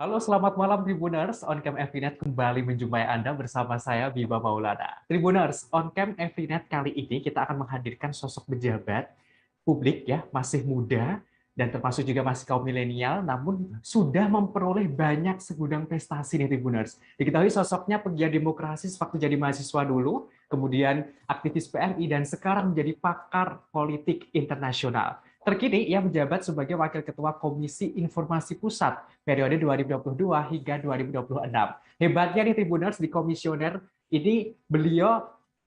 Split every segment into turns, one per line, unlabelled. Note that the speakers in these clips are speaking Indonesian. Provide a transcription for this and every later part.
Halo, selamat malam Tribuners. On-Cam Evinet kembali menjumpai Anda bersama saya, Bima Maulana. Tribuners, On-Cam Evinet kali ini kita akan menghadirkan sosok pejabat publik ya, masih muda, dan termasuk juga masih kaum milenial, namun sudah memperoleh banyak segudang prestasi nih Tribuners. Diketahui sosoknya pegiat demokrasi sewaktu jadi mahasiswa dulu, kemudian aktivis PMI, dan sekarang menjadi pakar politik internasional. Terkini, ia menjabat sebagai Wakil Ketua Komisi Informasi Pusat periode 2022 hingga 2026. Hebatnya nih Tribuners, di komisioner ini beliau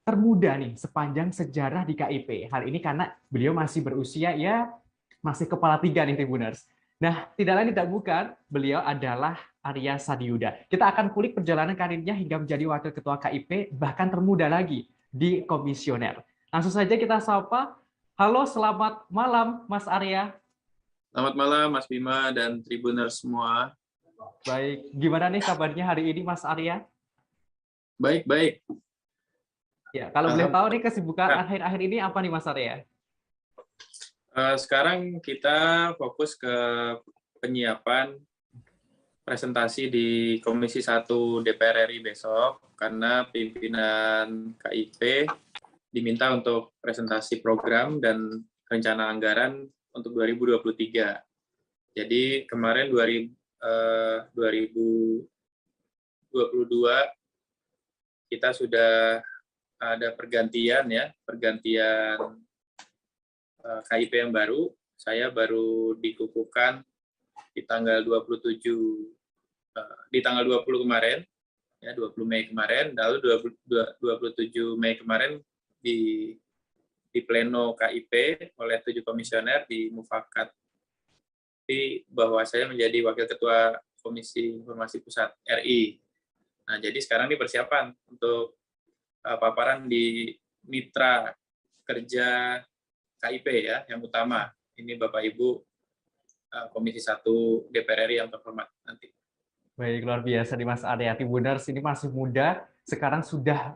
termuda nih sepanjang sejarah di KIP. Hal ini karena beliau masih berusia ya masih kepala tiga nih Tribuners. Nah, tidak lain tidak bukan, beliau adalah Arya Sadiuda. Kita akan kulik perjalanan karirnya hingga menjadi Wakil Ketua KIP, bahkan termuda lagi di komisioner. Langsung saja kita sapa. Halo, selamat malam Mas Arya.
Selamat malam Mas Bima dan Tribuners semua.
Baik, gimana nih kabarnya hari ini Mas Arya?
Baik.
Ya, kalau boleh tahu nih kesibukan akhir-akhir ini apa nih Mas Arya?
Sekarang kita fokus ke penyiapan presentasi di Komisi 1 DPR RI besok, karena pimpinan KIP diminta untuk presentasi program dan rencana anggaran untuk 2023. Jadi kemarin 2022 kita sudah ada pergantian KIP yang baru. Saya baru dikukuhkan di tanggal 27 di tanggal 20 kemarin, ya 20 Mei kemarin, lalu 27 Mei kemarin di pleno KIP oleh 7 komisioner dimufakat bahwa saya menjadi Wakil Ketua Komisi Informasi Pusat RI. Nah, jadi sekarang ini persiapan untuk paparan di mitra kerja KIP ya, yang utama. Ini Bapak Ibu Komisi 1 DPR RI yang terhormat nanti.
Baik, luar biasa nih Mas Arya. Tribuners ini masih muda, sekarang sudah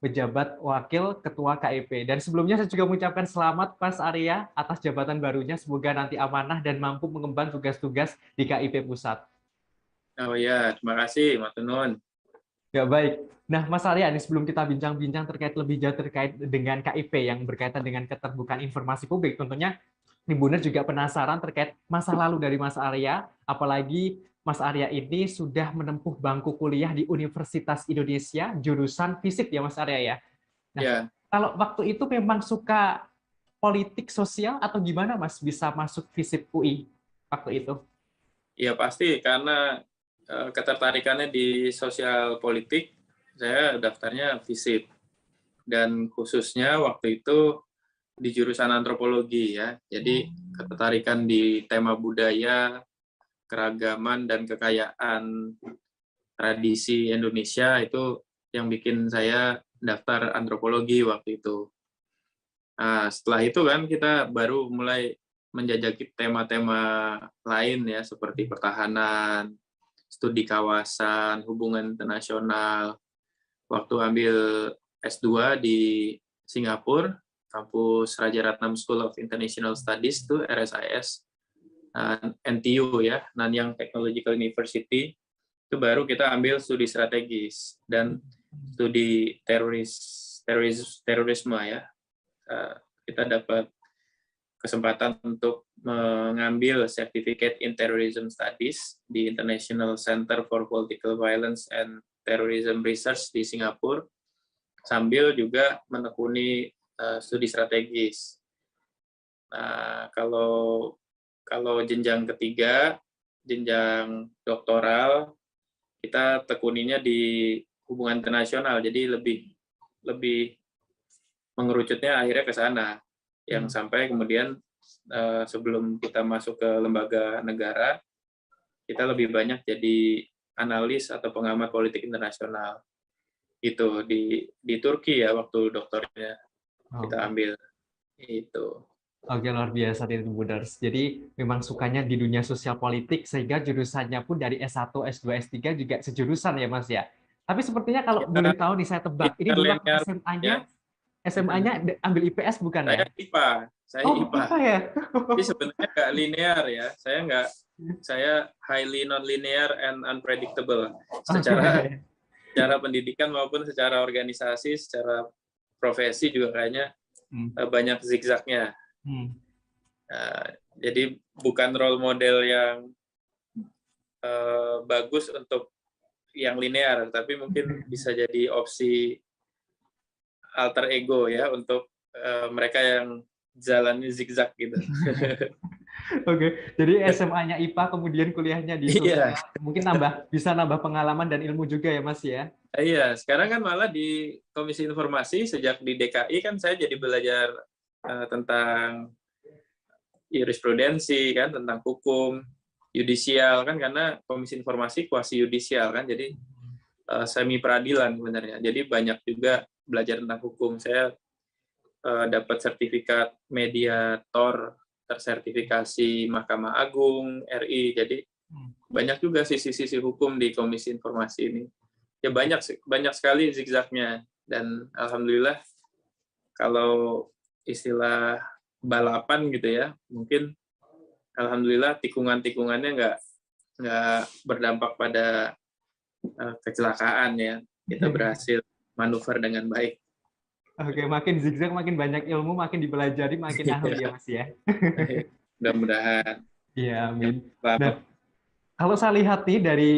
menjabat Wakil Ketua KIP. Dan sebelumnya saya juga mengucapkan selamat Mas Arya atas jabatan barunya. Semoga nanti amanah dan mampu mengemban tugas-tugas di KIP Pusat.
Oh ya, terima kasih, Matunun.
Ya, baik. Nah, Mas Arya, ini sebelum kita bincang-bincang lebih jauh terkait dengan KIP yang berkaitan dengan keterbukaan informasi publik, tentunya Tribuners juga penasaran terkait masa lalu dari Mas Arya, apalagi Mas Arya ini sudah menempuh bangku kuliah di Universitas Indonesia, jurusan fisik ya Mas Arya ya. Nah,
ya.
Kalau waktu itu memang suka politik sosial atau gimana Mas bisa masuk fisip UI waktu itu?
Ya pasti, karena ketertarikannya di sosial politik, saya daftarnya fisip. Dan khususnya waktu itu di jurusan antropologi ya. Jadi ketertarikan di tema budaya, keragaman dan kekayaan tradisi Indonesia itu yang bikin saya daftar antropologi waktu itu. Nah, setelah itu kan kita baru mulai menjajaki tema-tema lain ya, seperti pertahanan, studi kawasan, hubungan internasional. Waktu ambil S2 di Singapura, kampus Raja Ratnam School of International Studies itu RSIS, NTU ya, Nanyang Technological University, itu baru kita ambil studi strategis dan studi terorisme ya. Kita dapat kesempatan untuk mengambil Certificate in Terrorism Studies di International Center for Political Violence and Terrorism Research di Singapura, sambil juga menekuni studi strategis. Nah, kalau jenjang ketiga, jenjang doktoral, kita tekuninya di hubungan internasional, jadi lebih mengerucutnya akhirnya ke sana, yang sampai kemudian sebelum kita masuk ke lembaga negara, kita lebih banyak jadi analis atau pengamat politik internasional. Itu di Turki ya waktu doktornya kita ambil itu.
Oke, luar biasa Tribuners. Jadi memang sukanya di dunia sosial politik sehingga jurusannya pun dari S1, S2, S3 juga sejurusan ya Mas ya. Tapi sepertinya kalau boleh tahu nih saya tebak, ini dulu SMA-nya ambil IPS bukan ya?
Saya IPA.
IPA ya?
Tapi sebenarnya nggak linear ya. Saya saya highly non-linear and unpredictable secara
Oke.
secara pendidikan maupun secara organisasi, secara profesi juga kayaknya banyak zigzagnya. Jadi bukan role model yang bagus untuk yang linear, tapi mungkin bisa jadi opsi alter ego ya untuk mereka yang jalannya zigzag gitu.
Oke, jadi SMA-nya IPA, kemudian kuliahnya di
Iya,
sosial, mungkin bisa nambah pengalaman dan ilmu juga ya Mas ya?
iya. Sekarang kan malah di Komisi Informasi sejak di DKI kan saya jadi belajar tentang jurisprudensi kan, tentang hukum, yudisial kan, karena Komisi Informasi kuasi yudisial kan, jadi semi peradilan sebenarnya. Jadi banyak juga belajar tentang hukum. Saya dapat sertifikat mediator tersertifikasi Mahkamah Agung RI. Jadi banyak juga sisi-sisi hukum di Komisi Informasi ini. Ya banyak sekali zigzagnya, dan alhamdulillah kalau istilah balapan gitu ya, mungkin alhamdulillah tikungan-tikungannya nggak berdampak pada kecelakaan ya. Kita berhasil manuver dengan baik.
Oke, makin zigzag, makin banyak ilmu, makin dipelajari, makin ahli ya Mas ya.
Mudah-mudahan.
Iya, amin. Nah, kalau saya lihat nih dari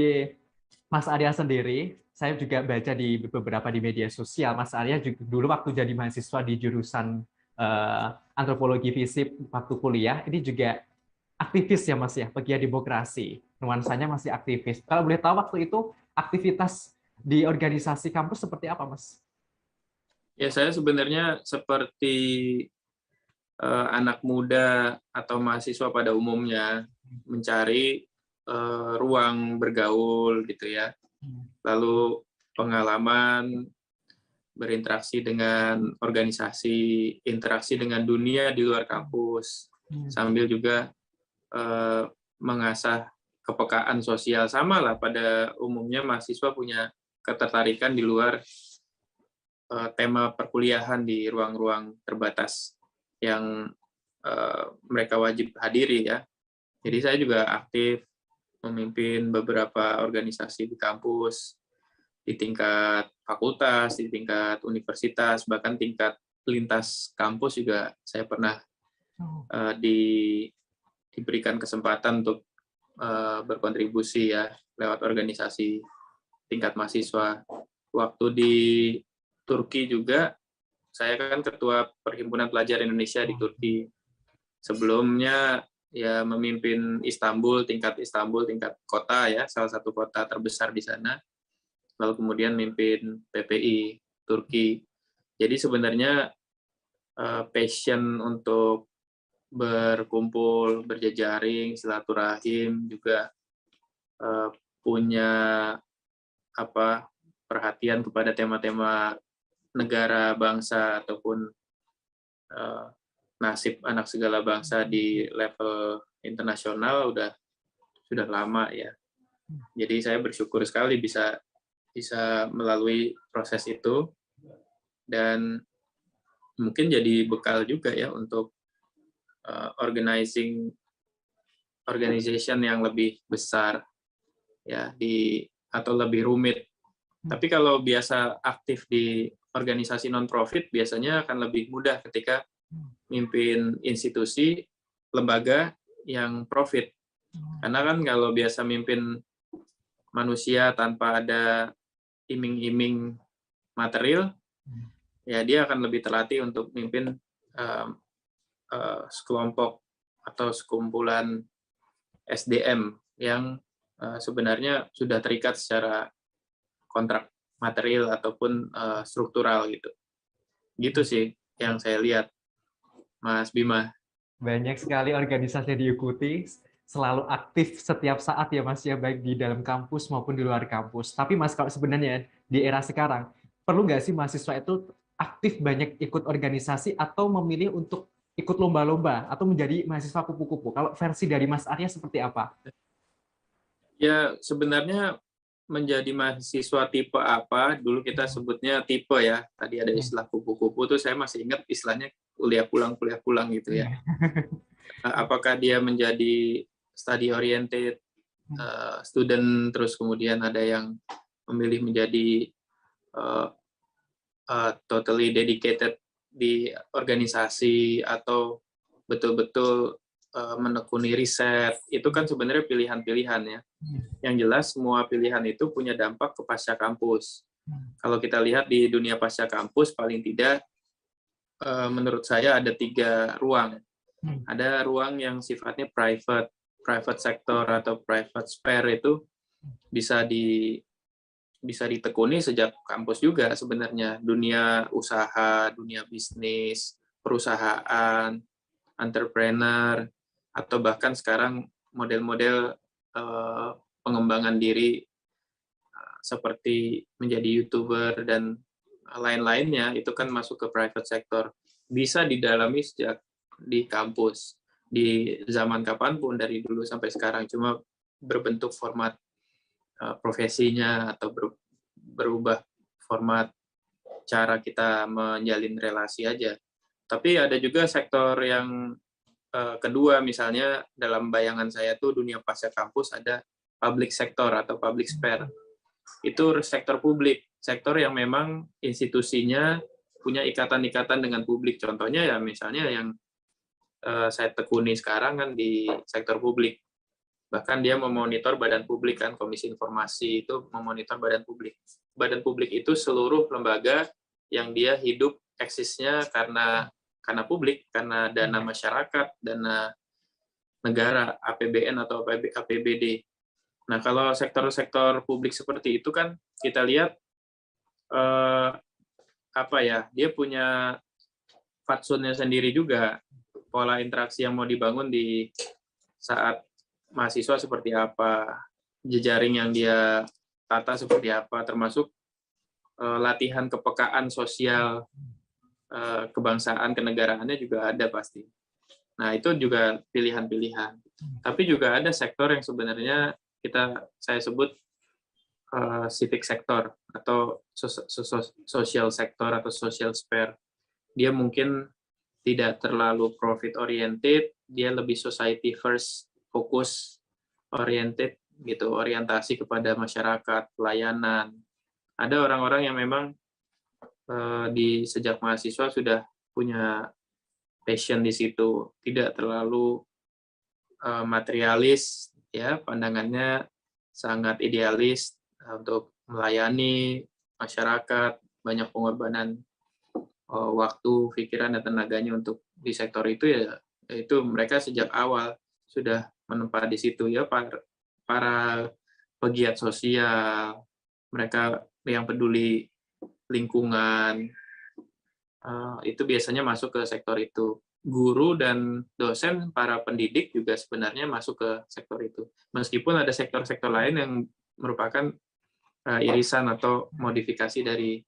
Mas Arya sendiri, saya juga baca di beberapa di media sosial, Mas Arya juga dulu waktu jadi mahasiswa di jurusan antropologi FISIP waktu kuliah, ini juga aktivis ya Mas ya, pegiat demokrasi. Nuansanya masih aktivis. Kalau boleh tahu waktu itu aktivitas di organisasi kampus seperti apa Mas?
Ya, saya sebenarnya seperti anak muda atau mahasiswa pada umumnya mencari ruang bergaul gitu ya. Lalu pengalaman berinteraksi dengan organisasi, interaksi dengan dunia di luar kampus, sambil juga mengasah kepekaan sosial. Sama lah pada umumnya mahasiswa punya ketertarikan di luar tema perkuliahan di ruang-ruang terbatas yang mereka wajib hadiri ya. Jadi saya juga aktif memimpin beberapa organisasi di kampus, di tingkat fakultas, di tingkat universitas, bahkan tingkat lintas kampus juga saya pernah diberikan kesempatan untuk berkontribusi ya lewat organisasi tingkat mahasiswa. Waktu di Turki juga, saya kan ketua Perhimpunan Pelajar Indonesia di Turki. Sebelumnya ya memimpin tingkat kota ya, salah satu kota terbesar di sana. Lalu kemudian memimpin PPI Turki. Jadi sebenarnya passion untuk berkumpul, berjejaring, silaturahim juga punya perhatian kepada tema-tema negara, bangsa, ataupun nasib anak segala bangsa di level internasional sudah lama ya. Jadi saya bersyukur sekali bisa melalui proses itu, dan mungkin jadi bekal juga ya untuk organization yang lebih besar ya atau lebih rumit. Tapi kalau biasa aktif di organisasi non-profit, biasanya akan lebih mudah ketika mimpin institusi, lembaga yang profit. Karena kan kalau biasa mimpin manusia tanpa ada iming-iming material, ya dia akan lebih terlatih untuk mimpin sekelompok atau sekumpulan SDM yang sebenarnya sudah terikat secara kontrak material ataupun struktural gitu. Gitu sih yang saya lihat, Mas Bima.
Banyak sekali organisasi yang diikuti, selalu aktif setiap saat ya Mas ya, baik di dalam kampus maupun di luar kampus. Tapi Mas, kalau sebenarnya di era sekarang, perlu nggak sih mahasiswa itu aktif banyak ikut organisasi atau memilih untuk ikut lomba-lomba atau menjadi mahasiswa kupu-kupu? Kalau versi dari Mas Arya seperti apa?
Ya, sebenarnya menjadi mahasiswa tipe apa, dulu kita sebutnya tipe ya, tadi ada istilah kupu-kupu tuh, saya masih ingat istilahnya kuliah pulang gitu ya. Apakah dia menjadi study oriented student, terus kemudian ada yang memilih menjadi totally dedicated di organisasi atau betul-betul menekuni riset. Itu kan sebenarnya pilihan-pilihan ya. Yang jelas semua pilihan itu punya dampak ke pasca kampus. Kalau kita lihat di dunia pasca kampus, paling tidak menurut saya ada 3 ruang. Ada ruang yang sifatnya private sector atau private sphere, itu bisa ditekuni sejak kampus juga sebenarnya. Dunia usaha, dunia bisnis, perusahaan, entrepreneur, atau bahkan sekarang model-model pengembangan diri seperti menjadi YouTuber dan lain-lainnya, itu kan masuk ke private sector. Bisa didalami sejak di kampus, di zaman kapanpun, dari dulu sampai sekarang, cuma berbentuk format profesinya atau berubah format cara kita menjalin relasi aja. Tapi ada juga sektor yang kedua, misalnya dalam bayangan saya tuh dunia pasca kampus ada public sector atau public sphere. Itu sektor publik, sektor yang memang institusinya punya ikatan-ikatan dengan publik. Contohnya ya misalnya yang saya tekuni sekarang kan di sektor publik. Bahkan dia memonitor badan publik kan, Komisi Informasi itu memonitor badan publik. Badan publik itu seluruh lembaga yang dia hidup eksisnya karena publik, karena dana masyarakat, dana negara, APBN atau APBD. Nah, kalau sektor-sektor publik seperti itu kan kita lihat dia punya fatsunnya sendiri juga, pola interaksi yang mau dibangun di saat mahasiswa seperti apa, jejaring yang dia tata seperti apa, termasuk latihan kepekaan sosial, kebangsaan, kenegaraannya juga ada pasti. Nah, itu juga pilihan-pilihan. Tapi juga ada sektor yang sebenarnya saya sebut civic sector atau social sector atau social sphere. Dia mungkin tidak terlalu profit oriented, dia lebih society first, fokus oriented gitu, orientasi kepada masyarakat, pelayanan. Ada orang-orang yang memang di sejak mahasiswa sudah punya passion di situ, tidak terlalu materialis, ya, pandangannya sangat idealis untuk melayani masyarakat, banyak pengorbanan waktu, pikiran, dan tenaganya untuk di sektor itu, ya itu mereka sejak awal sudah menempa di situ, ya, para pegiat sosial, mereka yang peduli lingkungan, itu biasanya masuk ke sektor itu. Guru dan dosen, para pendidik juga sebenarnya masuk ke sektor itu. Meskipun ada sektor-sektor lain yang merupakan irisan atau modifikasi dari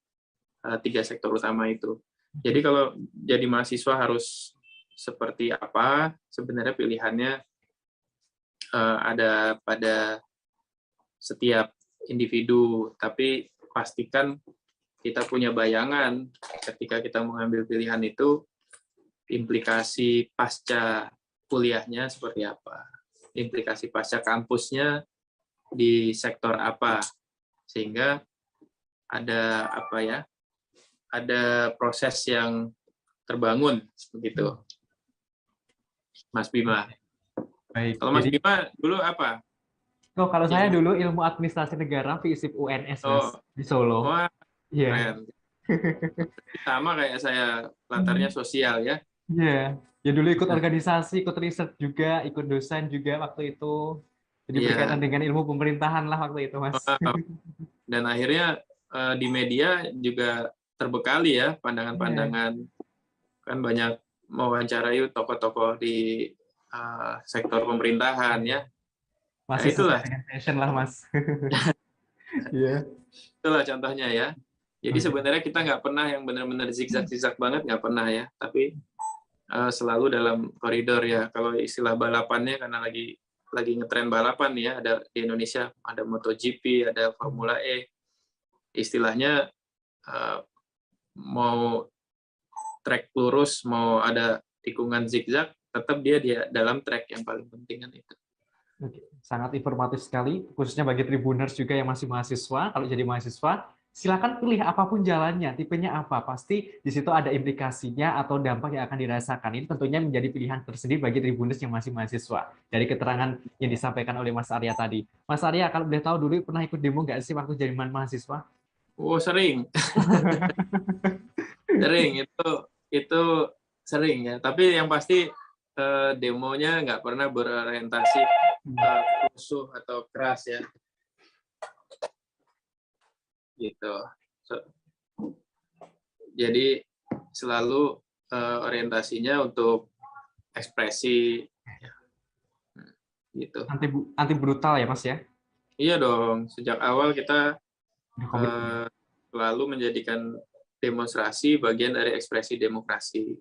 3 sektor utama itu. Jadi kalau jadi mahasiswa harus seperti apa, sebenarnya pilihannya ada pada setiap individu, tapi pastikan kita punya bayangan ketika kita mengambil pilihan itu, implikasi pasca kuliahnya seperti apa, implikasi pasca kampusnya di sektor apa, sehingga ada ada proses yang terbangun begitu, Mas Bima.
Baik.
Kalau Mas Bima dulu apa?
Kalau saya dulu ilmu administrasi negara FISIP UNS, Mas, di Solo.
Wah,
Iya.
keren. Sama kayak saya, latarnya sosial ya.
Iya. Ya dulu ikut organisasi, ikut riset juga, ikut dosen juga waktu itu. Jadi berkaitan dengan ilmu pemerintahan lah waktu itu, Mas.
Dan akhirnya di media juga terbekali ya pandangan-pandangan, kan banyak mewawancarai tokoh-tokoh di sektor pemerintahan ya.
Masih
itulah
sesuai dengan passion lah, Mas. Iya.
Itulah contohnya ya. Jadi sebenarnya kita nggak pernah yang benar-benar zigzag banget, nggak pernah ya. Tapi selalu dalam koridor ya. Kalau istilah balapannya, karena lagi ngetren balapan ya, ada di Indonesia, ada MotoGP, ada Formula E. Istilahnya mau trek lurus, mau ada tikungan zigzag, tetap dia dalam trek yang paling penting kan itu.
Oke, sangat informatif sekali, khususnya bagi Tribuners juga yang masih mahasiswa. Kalau jadi mahasiswa, silakan pilih apapun jalannya, tipenya apa. Pasti di situ ada implikasinya atau dampak yang akan dirasakan. Ini tentunya menjadi pilihan tersendiri bagi Tribuners yang masih mahasiswa. Dari keterangan yang disampaikan oleh Mas Arya tadi. Mas Arya, kalau boleh tahu dulu pernah ikut demo nggak sih waktu zaman mahasiswa?
Oh, sering. Sering, itu sering ya. Tapi yang pasti demonya nggak pernah berorientasi rusuh atau keras ya, gitu. Jadi selalu orientasinya untuk ekspresi, gitu.
Anti brutal ya, Mas ya?
Iya dong, sejak awal kita
Udah komitmen.
selalu menjadikan demonstrasi bagian dari ekspresi demokrasi.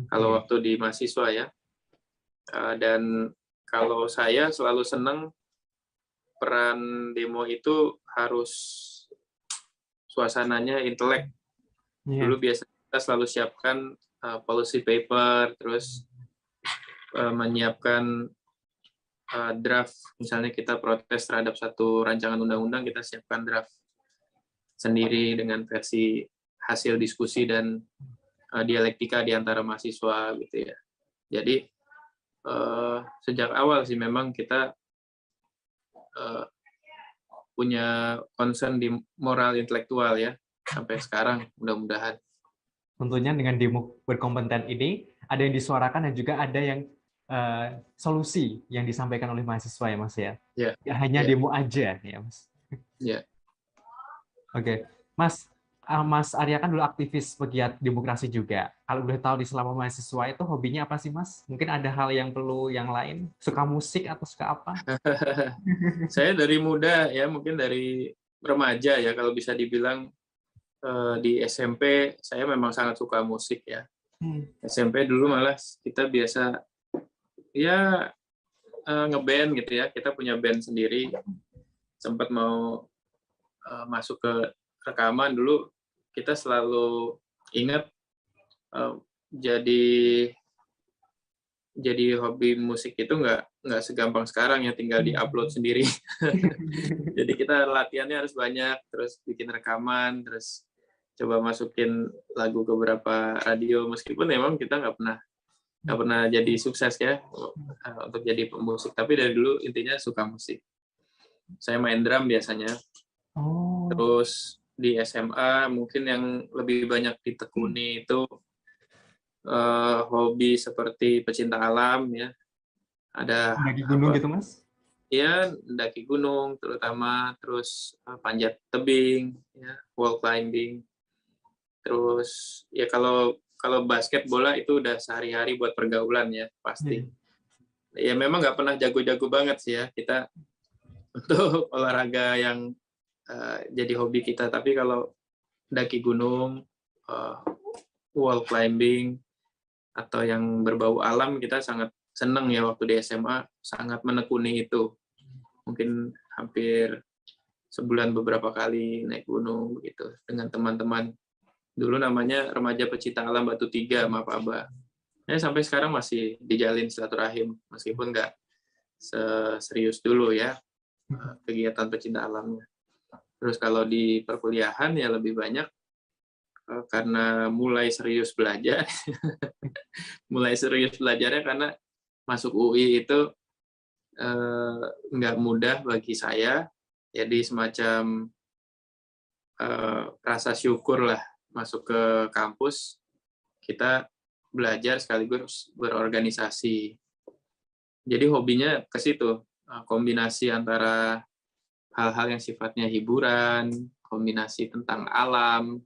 Kalau
Oke.
waktu di mahasiswa ya, dan kalau saya selalu senang peran demo itu harus suasananya intelek.
Iya.
Dulu biasanya kita selalu siapkan policy paper, terus menyiapkan draft. Misalnya kita protes terhadap satu rancangan undang-undang, kita siapkan draft sendiri dengan versi hasil diskusi dan dialektika di antara mahasiswa gitu ya. Jadi sejak awal sih memang kita punya concern di moral intelektual ya, sampai sekarang mudah-mudahan.
Tentunya dengan demo berkompeten ini, ada yang disuarakan dan juga ada yang solusi yang disampaikan oleh mahasiswa ya Mas ya.
Ya,
Nggak hanya
ya,
demo aja ya Mas.
ya.
Oke, Mas, Mas Arya kan dulu aktivis pegiat demokrasi juga. Kalau boleh tahu di selama mahasiswa itu hobinya apa sih Mas? Mungkin ada hal yang perlu yang lain? Suka musik atau suka apa?
Saya dari muda ya, mungkin dari remaja ya kalau bisa dibilang, di SMP saya memang sangat suka musik ya.
Hmm.
SMP dulu malah kita biasa ya ngeband gitu ya. Kita punya band sendiri. Sempat mau masuk ke rekaman dulu, kita selalu ingat jadi hobi musik itu nggak segampang sekarang ya, tinggal di-upload sendiri. Jadi kita latihannya harus banyak, terus bikin rekaman, terus coba masukin lagu ke beberapa radio, meskipun memang kita nggak pernah jadi sukses ya untuk jadi pemusik, tapi dari dulu intinya suka musik. Saya main drum biasanya.
Oh,
Terus di SMA mungkin yang lebih banyak ditekuni itu hobi seperti pecinta alam ya. Ada
mendaki gunung
apa?
gitu Mas?
Ya, mendaki gunung terutama, terus panjat tebing, ya, wall climbing. Terus ya kalau kalau basket bola itu udah sehari-hari buat pergaulan ya pasti.
Iya.
Ya memang nggak pernah jago-jago banget sih ya kita untuk olahraga yang jadi hobi kita. Tapi kalau daki gunung, wall climbing, atau yang berbau alam, kita sangat senang ya waktu di SMA, sangat menekuni itu. Mungkin hampir sebulan beberapa kali naik gunung gitu dengan teman-teman. Dulu namanya Remaja Pecinta Alam Batu Tiga, maaf Abah. Sampai sekarang masih dijalin silaturahim, meskipun nggak serius dulu ya kegiatan pecinta alamnya. Terus kalau di perkuliahan ya lebih banyak karena mulai serius belajar, mulai serius belajarnya karena masuk UI itu nggak mudah bagi saya, jadi semacam rasa syukur lah masuk ke kampus, kita belajar sekaligus berorganisasi. Jadi hobinya ke situ, kombinasi antara hal-hal yang sifatnya hiburan, kombinasi tentang alam,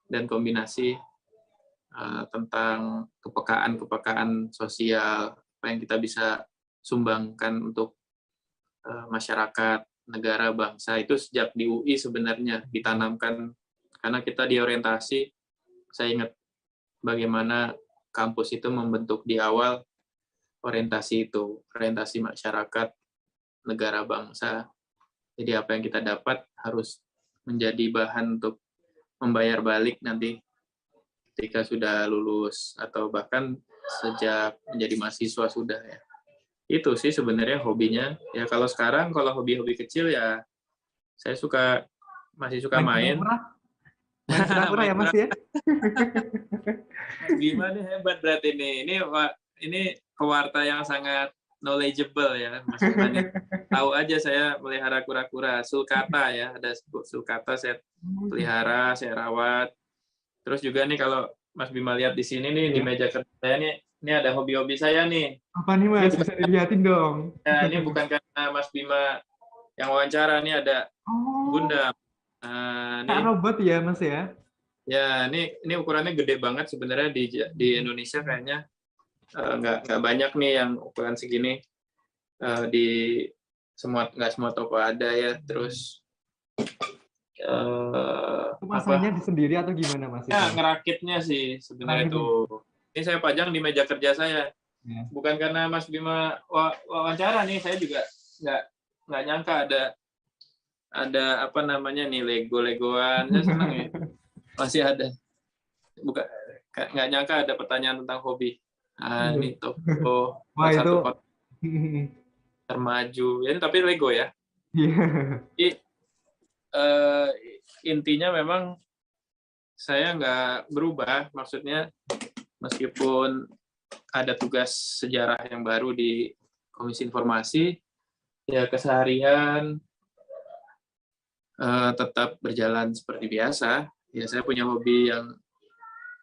dan kombinasi tentang kepekaan sosial, apa yang kita bisa sumbangkan untuk masyarakat, negara, bangsa. Itu sejak di UI sebenarnya ditanamkan, karena kita diorientasi, saya ingat bagaimana kampus itu membentuk di awal orientasi itu, orientasi masyarakat, negara, bangsa. Jadi apa yang kita dapat harus menjadi bahan untuk membayar balik nanti ketika sudah lulus, atau bahkan sejak menjadi mahasiswa sudah ya. itu sih sebenarnya hobinya. Ya kalau sekarang kalau hobi-hobi kecil ya saya masih suka
Main
main.
kura-kura, main kura-kura
Main
ya Mas ya.
Mas Bima nih hebat berarti nih. Ini pewarta yang sangat knowledgeable ya, Mas Bima nih. Tahu aja saya melihara kura-kura, sulcata ya, ada sulcata saya pelihara, saya rawat. Terus juga nih kalau Mas Bima lihat di sini nih di
Iya.
meja kerja saya nih, ini ada hobi-hobi saya nih.
Apa nih
Ini
Mas?
bukan
Bisa dilihatin dong.
ini bukan karena Mas Bima yang wawancara, nih ada
Oh,
Gundam. Nah,
Kak
nih
robot ya Mas ya?
ya ini ukurannya gede banget sebenarnya di Indonesia kayaknya nggak banyak nih yang ukuran segini di nggak semua toko ada ya. Terus apa
Masangnya di sendiri atau gimana Mas itu?
ya ngerakitnya sih sebenarnya
Nah,
tuh ini saya pajang di meja kerja saya,
ya.
bukan karena Mas Bima wawancara nih, saya juga nggak nyangka ada apa namanya nih Lego-legoan. Saya senang ya masih ada, bukan nggak nyangka ada pertanyaan tentang hobi. Ini toko
Wah
salah
itu,
satu kota termaju ya, tapi Lego ya.
iya.
Jadi intinya memang saya nggak berubah, maksudnya meskipun ada tugas sejarah yang baru di Komisi Informasi, ya keseharian tetap berjalan seperti biasa. Ya saya punya hobi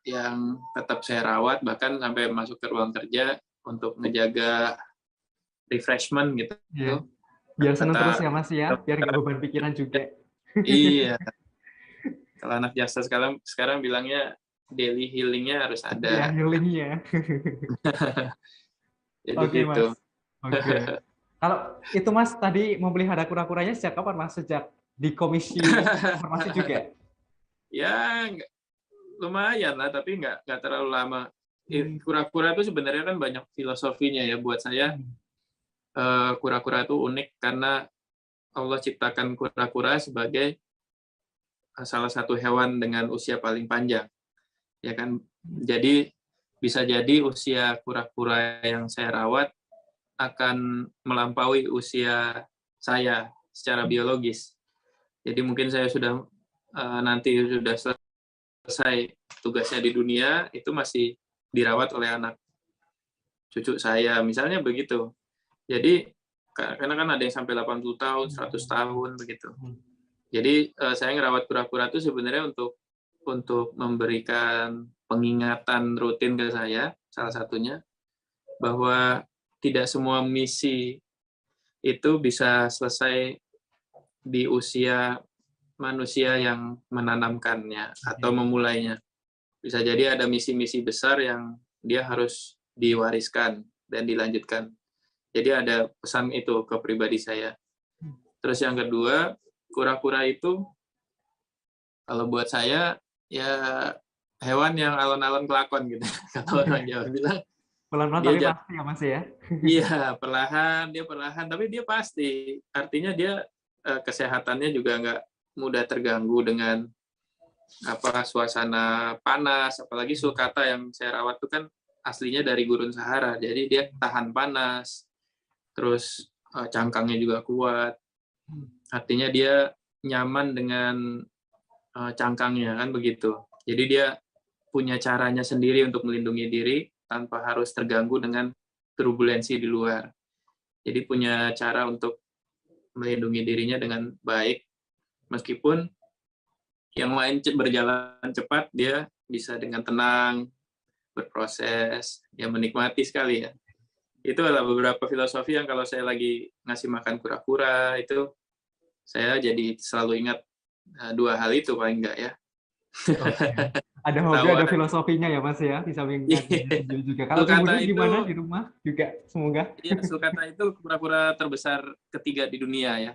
yang tetap saya rawat, bahkan sampai masuk ke ruang kerja untuk ngejaga refreshment gitu.
Iya. Biar seneng terus
Kata
ya Mas ya, biar nggak beban pikiran juga.
iya, kalau anak jaksa sekarang bilangnya daily healing-nya harus
Iya,
ada.
healingnya.
Jadi
Oke
gitu.
Mas. Oke. Kalau itu Mas tadi memelihara kura-kuranya sejak kapan Mas? Sejak di Komisi Informasi juga?
Ya lumayan lah, tapi nggak terlalu lama.
Hmm.
Kura-kura itu sebenarnya kan banyak filosofinya ya buat saya. Kura-kura itu unik karena Allah ciptakan kura-kura sebagai salah satu hewan dengan usia paling panjang, ya kan. Jadi bisa jadi usia kura-kura yang saya rawat akan melampaui usia saya secara biologis. Jadi mungkin saya sudah nanti sudah selesai tugasnya di dunia, itu masih dirawat oleh anak cucu saya, misalnya begitu. Jadi karena kan ada yang sampai 80 tahun, 100 tahun begitu. Jadi saya ngerawat kura-kura itu sebenarnya untuk memberikan pengingatan rutin ke saya, salah satunya bahwa tidak semua misi itu bisa selesai di usia manusia yang menanamkannya atau memulainya. Bisa jadi ada misi-misi besar yang dia harus diwariskan dan dilanjutkan. Jadi ada pesan itu ke pribadi saya. Terus yang kedua, kura-kura itu kalau buat saya ya hewan yang alon-alon kelakon gitu. Kalau orang Jawa bilang
Pelan-pelan
dia
tapi pasti ya Mas ya?
iya perlahan, tapi dia pasti. Artinya dia kesehatannya juga nggak mudah terganggu dengan suasana panas, apalagi sulcata yang saya rawat itu kan aslinya dari gurun Sahara, jadi dia tahan panas, terus cangkangnya juga kuat, artinya dia nyaman dengan cangkangnya kan begitu. Jadi dia punya caranya sendiri untuk melindungi diri tanpa harus terganggu dengan turbulensi di luar. Jadi punya cara untuk melindungi dirinya dengan baik, meskipun yang lain berjalan cepat, dia bisa dengan tenang berproses, ya menikmati sekali ya. Itu adalah beberapa filosofi yang kalau saya lagi ngasih makan kura-kura, itu saya jadi selalu ingat dua hal itu paling enggak ya.
Oke. Ada hobi, ada filosofinya ya Mas ya, di samping ngaji juga. Kalau
Sulcata
ibunya
itu,
gimana di rumah juga, semoga?
ya sulcata itu kura-kura terbesar ketiga di dunia ya.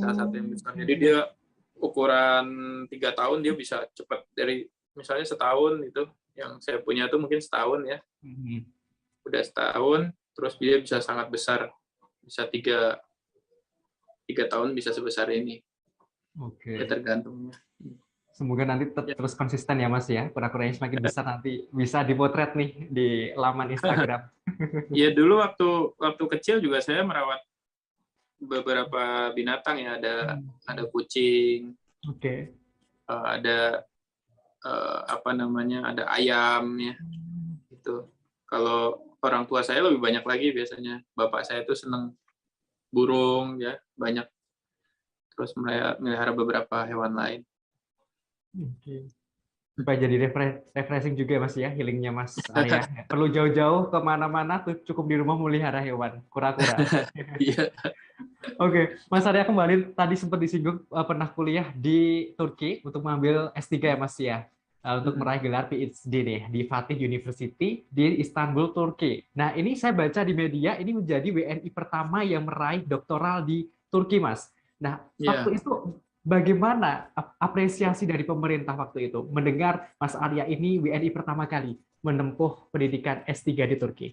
Salah satu yang besar. Jadi dia ukuran 3 tahun dia bisa cepat, dari misalnya setahun itu, yang saya punya tuh mungkin setahun ya. Udah setahun, terus dia bisa sangat besar, bisa 3 tahun bisa sebesar ini.
Oke.
Ya tergantung.
Semoga nanti terus konsisten ya Mas ya, kura-kuranya semakin besar nanti bisa dipotret nih di laman Instagram.
Ya dulu waktu kecil juga saya merawat beberapa binatang ya, ada kucing,
Oke.
ada apa namanya, ada ayam ya. Itu. Kalau orang tua saya lebih banyak lagi biasanya. Bapak saya tuh seneng burung ya, banyak, terus melihara beberapa hewan lain.
Oke. Supaya jadi refreshing juga ya, Mas ya, healingnya Mas Arya. Nggak perlu jauh-jauh kemana-mana, tuh cukup di rumah melihara hewan, kura-kura.
Iya.
Oke, Mas Arya kembali tadi sempat disinggung pernah kuliah di Turki untuk mengambil S3 ya Mas ya. Untuk meraih gelar PhD nih di Fatih University di Istanbul, Turki. Nah, ini saya baca di media ini menjadi WNI pertama yang meraih doktoral di Turki, Mas. Nah,
Iya.
waktu itu bagaimana apresiasi dari pemerintah waktu itu mendengar Mas Arya ini WNI pertama kali menempuh pendidikan S3 di Turki?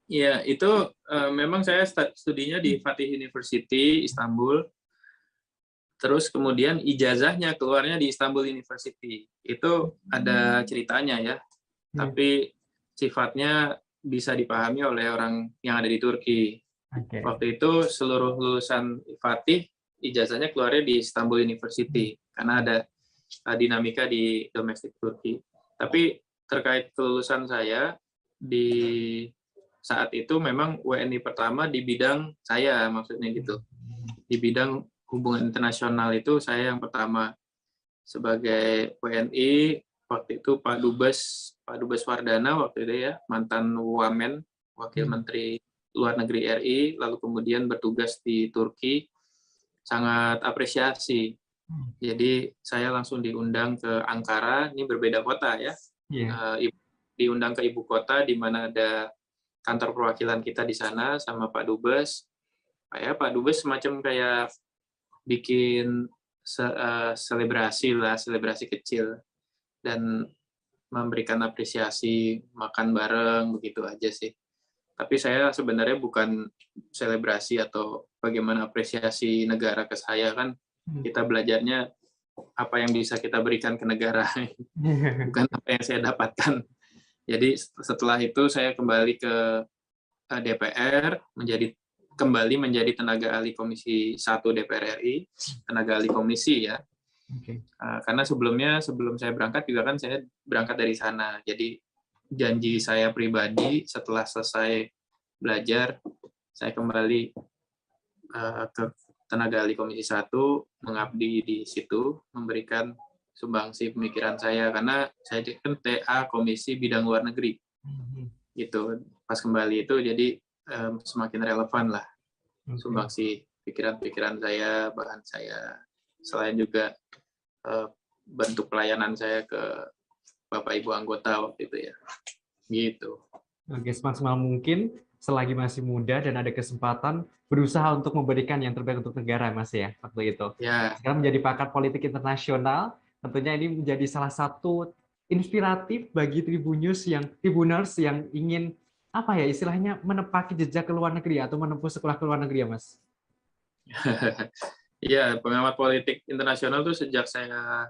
Iya, itu memang saya studinya di Fatih University Istanbul. Terus kemudian ijazahnya keluarnya di Istanbul University. Itu ada ceritanya ya,
Iya.
tapi sifatnya bisa dipahami oleh orang yang ada di Turki.
Oke.
Waktu itu seluruh lulusan Fatih ijazahnya keluarnya di Istanbul University karena ada dinamika di domestik Turki. Tapi terkait kelulusan saya di saat itu memang WNI pertama di bidang saya, maksudnya gitu. Di bidang hubungan internasional itu saya yang pertama sebagai WNI. Waktu itu Pak Dubes Wardana waktu itu ya, mantan Wamen, Wakil Menteri Luar Negeri RI, lalu kemudian bertugas di Turki, sangat apresiasi. Jadi saya langsung diundang ke Ankara, ini berbeda kota ya,
Iya.
diundang ke ibu kota di mana ada kantor perwakilan kita di sana sama Pak Dubes. Pak Dubes semacam kayak bikin selebrasi lah, selebrasi kecil, dan memberikan apresiasi, makan bareng, begitu aja sih. Tapi saya sebenarnya bukan selebrasi atau bagaimana apresiasi negara ke saya, kan kita belajarnya apa yang bisa kita berikan ke negara, bukan apa yang saya dapatkan. Jadi setelah itu saya kembali ke DPR, kembali menjadi tenaga ahli Komisi 1 DPR RI, tenaga ahli komisi ya.
Oke.
Karena sebelum saya berangkat juga kan saya berangkat dari sana. Jadi janji saya pribadi setelah selesai belajar, saya kembali ke tenaga ahli Komisi 1, mengabdi di situ, memberikan sumbangsi pemikiran saya, karena saya kan TA Komisi Bidang Luar Negeri. Gitu. Pas kembali itu jadi semakin relevan lah sumbangsi pikiran-pikiran saya, bahan saya, selain juga bentuk pelayanan saya ke Bapak Ibu anggota waktu itu ya. Gitu.
Oke, semaksimal mungkin selagi masih muda dan ada kesempatan berusaha untuk memberikan yang terbaik untuk negara, Mas ya, waktu itu.
Ya.
Sekarang menjadi pakar politik internasional, tentunya ini menjadi salah satu inspiratif bagi Tribuners yang ingin apa ya istilahnya menepaki jejak ke luar negeri atau menempuh sekolah ke luar negeri ya, Mas.
Iya, pengamat politik internasional tuh sejak saya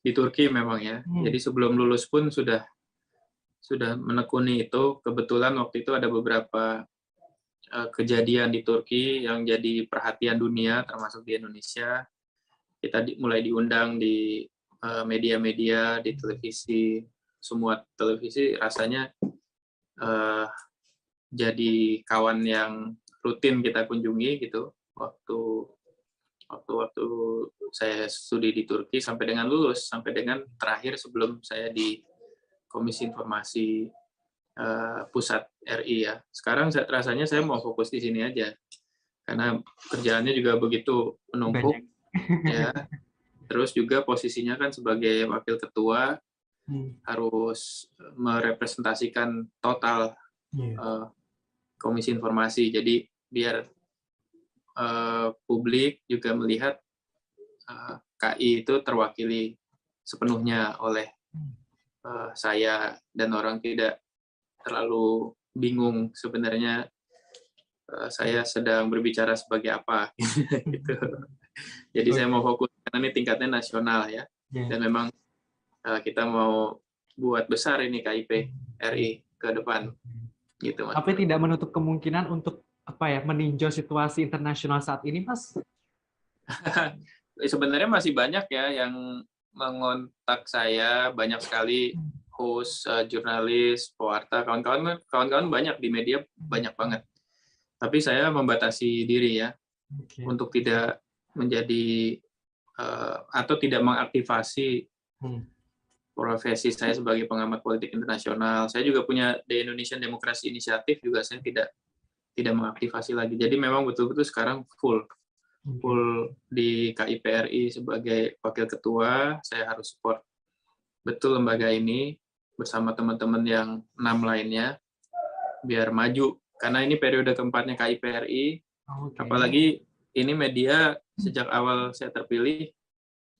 di Turki memang ya. Jadi sebelum lulus pun sudah menekuni itu. Kebetulan waktu itu ada beberapa kejadian di Turki yang jadi perhatian dunia, termasuk di Indonesia. Kita mulai diundang di media-media, di televisi, semua televisi rasanya jadi kawan yang rutin kita kunjungi gitu. Waktu saya studi di Turki sampai dengan lulus, sampai dengan terakhir sebelum saya di Komisi Informasi Pusat RI ya. Sekarang rasanya saya mau fokus di sini aja, karena kerjaannya juga begitu menumpuk ya. Terus juga posisinya kan sebagai wakil ketua harus merepresentasikan total Komisi Informasi. Jadi biar publik juga melihat KI itu terwakili sepenuhnya oleh saya, dan orang tidak terlalu bingung sebenarnya saya sedang berbicara sebagai apa gitu. Jadi saya mau fokus karena ini tingkatnya nasional ya, dan memang kita mau buat besar ini KIP RI ke depan. gitu Mas.
Tapi tidak menutup kemungkinan untuk meninjau situasi internasional saat ini, Mas?
Sebenarnya masih banyak ya yang mengontak saya, banyak sekali host, jurnalis, pewarta, kawan-kawan banyak di media, banyak banget. Tapi saya membatasi diri ya, untuk tidak menjadi atau tidak mengaktifasi profesi saya sebagai pengamat politik internasional. Saya juga punya The Indonesian Democracy Initiative, juga saya tidak mengaktifasi lagi. Jadi memang betul-betul sekarang full di KIPRI sebagai wakil ketua. Saya harus support betul lembaga ini bersama teman-teman yang 6 lainnya biar maju, karena ini periode keempatnya KIPRI. Apalagi ini media sejak awal saya terpilih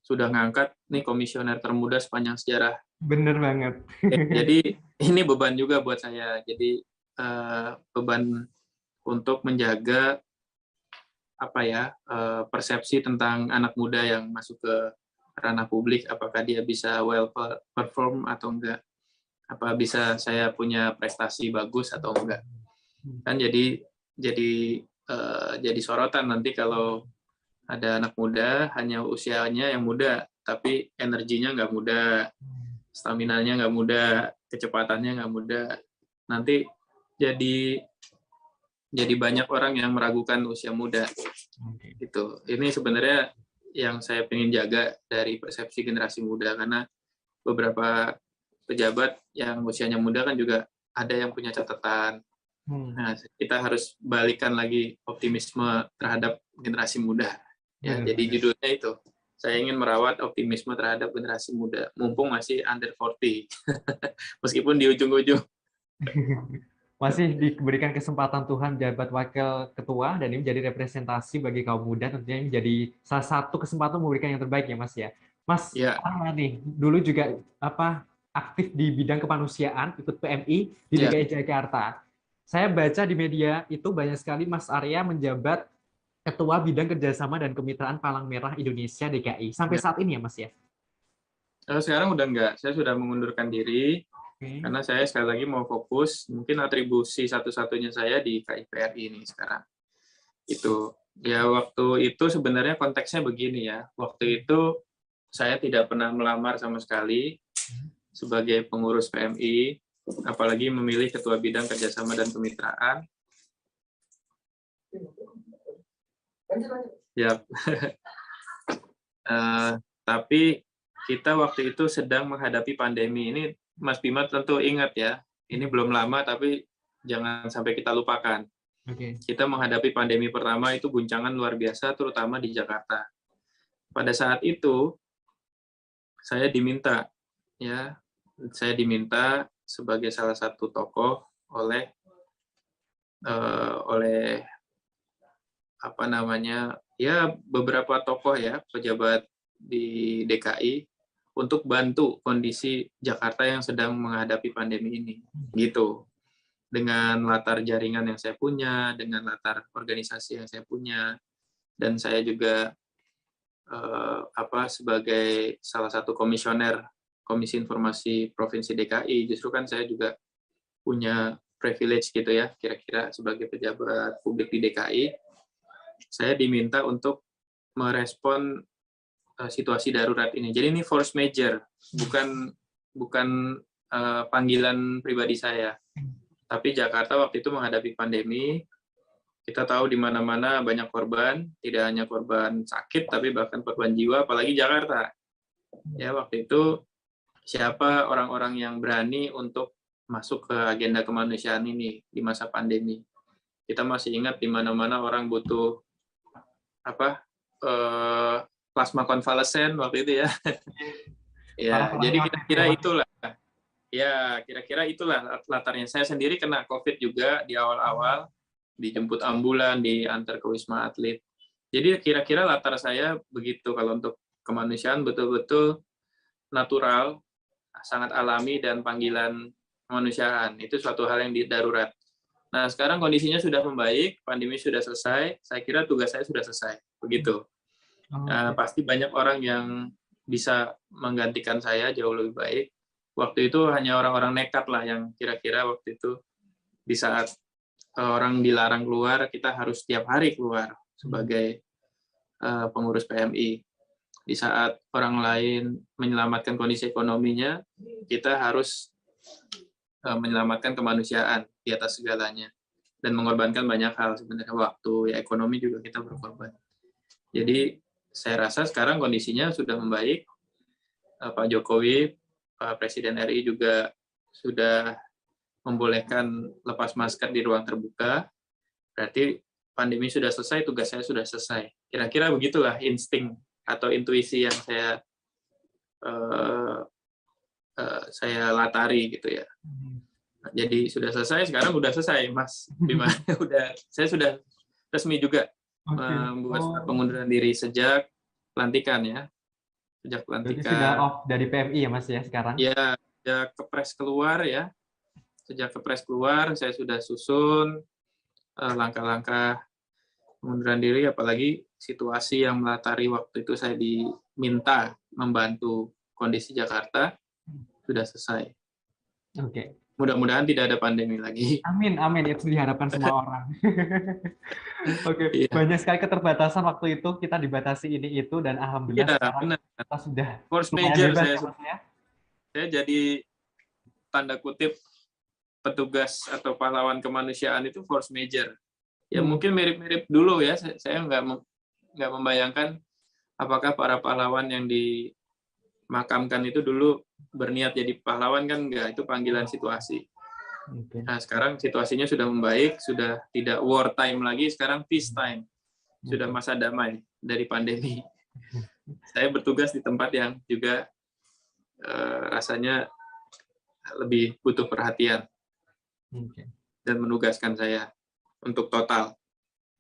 sudah ngangkat nih komisioner termuda sepanjang sejarah.
Bener banget.
Jadi ini beban juga buat saya. Jadi beban untuk menjaga persepsi tentang anak muda yang masuk ke ranah publik, apakah dia bisa well perform atau enggak, apa bisa saya punya prestasi bagus atau enggak. Kan jadi sorotan nanti kalau ada anak muda, hanya usianya yang muda, tapi energinya nggak muda, stamina-nya nggak muda, kecepatannya nggak muda. Nanti jadi banyak orang yang meragukan usia muda. Gitu. Ini sebenarnya yang saya ingin jaga dari persepsi generasi muda, karena beberapa pejabat yang usianya muda kan juga ada yang punya catatan. Nah, kita harus balikan lagi optimisme terhadap generasi muda. Ya, jadi judulnya itu. Saya ingin merawat optimisme terhadap generasi muda, mumpung masih under 40. Meskipun di ujung-ujung.
Masih diberikan kesempatan Tuhan jabat wakil ketua, dan ini menjadi representasi bagi kaum muda, tentunya ini menjadi salah satu kesempatan memberikan yang terbaik ya Mas ya. Mas,
Ya.
nih dulu juga aktif di bidang kemanusiaan, ikut PMI di DKI Jakarta. Saya baca di media itu banyak sekali Mas Arya menjabat Ketua Bidang Kerjasama dan Kemitraan Palang Merah Indonesia DKI. Sampai saat ini ya Mas ya?
Sekarang udah enggak, saya sudah mengundurkan diri. Karena saya sekali lagi mau fokus, mungkin atribusi satu-satunya saya di KIPRI ini sekarang. Itu ya, waktu itu sebenarnya konteksnya begini ya. Waktu itu saya tidak pernah melamar sama sekali sebagai pengurus PMI, apalagi memilih ketua bidang kerjasama dan kemitraan. Ya, tapi kita waktu itu sedang menghadapi pandemi. Ini Mas Bima tentu ingat ya, ini belum lama tapi jangan sampai kita lupakan. Kita menghadapi pandemi pertama itu guncangan luar biasa, terutama di Jakarta. Pada saat itu, saya diminta sebagai salah satu tokoh oleh beberapa tokoh ya, pejabat di DKI, untuk bantu kondisi Jakarta yang sedang menghadapi pandemi ini, gitu. Dengan latar jaringan yang saya punya, dengan latar organisasi yang saya punya, dan saya juga sebagai salah satu komisioner Komisi Informasi Provinsi DKI, justru kan saya juga punya privilege gitu ya, kira-kira sebagai pejabat publik di DKI, saya diminta untuk merespon situasi darurat ini. Jadi ini force major, bukan panggilan pribadi saya. Tapi Jakarta waktu itu menghadapi pandemi, kita tahu di mana-mana banyak korban, tidak hanya korban sakit, tapi bahkan korban jiwa, apalagi Jakarta. Ya, waktu itu siapa orang-orang yang berani untuk masuk ke agenda kemanusiaan ini di masa pandemi. Kita masih ingat di mana-mana orang butuh plasma konvalesen waktu itu ya. Ya, jadi kira-kira itulah. Ya, kira-kira itulah latarnya. Saya sendiri kena COVID juga di awal-awal, dijemput ambulan, diantar ke Wisma Atlet. Jadi kira-kira latar saya begitu. Kalau untuk kemanusiaan betul-betul natural, sangat alami, dan panggilan kemanusiaan. Itu suatu hal yang darurat. Nah, sekarang kondisinya sudah membaik, pandemi sudah selesai, saya kira tugas saya sudah selesai. Begitu. Pasti banyak orang yang bisa menggantikan saya jauh lebih baik. Waktu itu hanya orang-orang nekat lah yang kira-kira waktu itu Di saat orang dilarang keluar, kita harus setiap hari keluar sebagai pengurus PMI. Di saat orang lain menyelamatkan kondisi ekonominya, kita harus menyelamatkan kemanusiaan di atas segalanya. Dan mengorbankan banyak hal sebenarnya, waktu, ya ekonomi juga kita berkorban. Jadi saya rasa sekarang kondisinya sudah membaik. Pak Jokowi, Pak Presiden RI juga sudah membolehkan lepas masker di ruang terbuka. Berarti pandemi sudah selesai, tugas saya sudah selesai. Kira-kira begitulah insting atau intuisi yang saya latari gitu ya. Jadi sudah selesai, sekarang udah selesai, Mas Bima. Saya sudah resmi juga membuat surat pengunduran diri sejak pelantikan ya. Sejak
Berarti
pelantikan.
sudah off dari PMI ya Mas ya sekarang?
Ya, sejak Kepres keluar ya. Sejak Kepres keluar, saya sudah susun langkah-langkah pengunduran diri, apalagi situasi yang melatari waktu itu saya diminta membantu kondisi Jakarta, sudah selesai.
Oke.
Mudah-mudahan tidak ada pandemi lagi.
Amin, amin. Itu diharapkan semua orang. Oke,
Iya,
banyak sekali keterbatasan waktu itu, kita dibatasi ini itu, dan alhamdulillah
iya,
sekarang
benar.
kita sudah
Force
lumayan
major
bebas ya Mas ya.
saya jadi tanda kutip petugas atau pahlawan kemanusiaan itu force major. Ya mungkin mirip-mirip dulu ya, saya nggak membayangkan apakah para pahlawan yang dimakamkan itu dulu berniat jadi pahlawan, kan enggak, itu panggilan situasi.
Oke.
Nah, sekarang situasinya sudah membaik, sudah tidak war time lagi, sekarang peace time. Sudah masa damai dari pandemi. Saya bertugas di tempat yang juga rasanya lebih butuh perhatian dan menugaskan saya untuk total.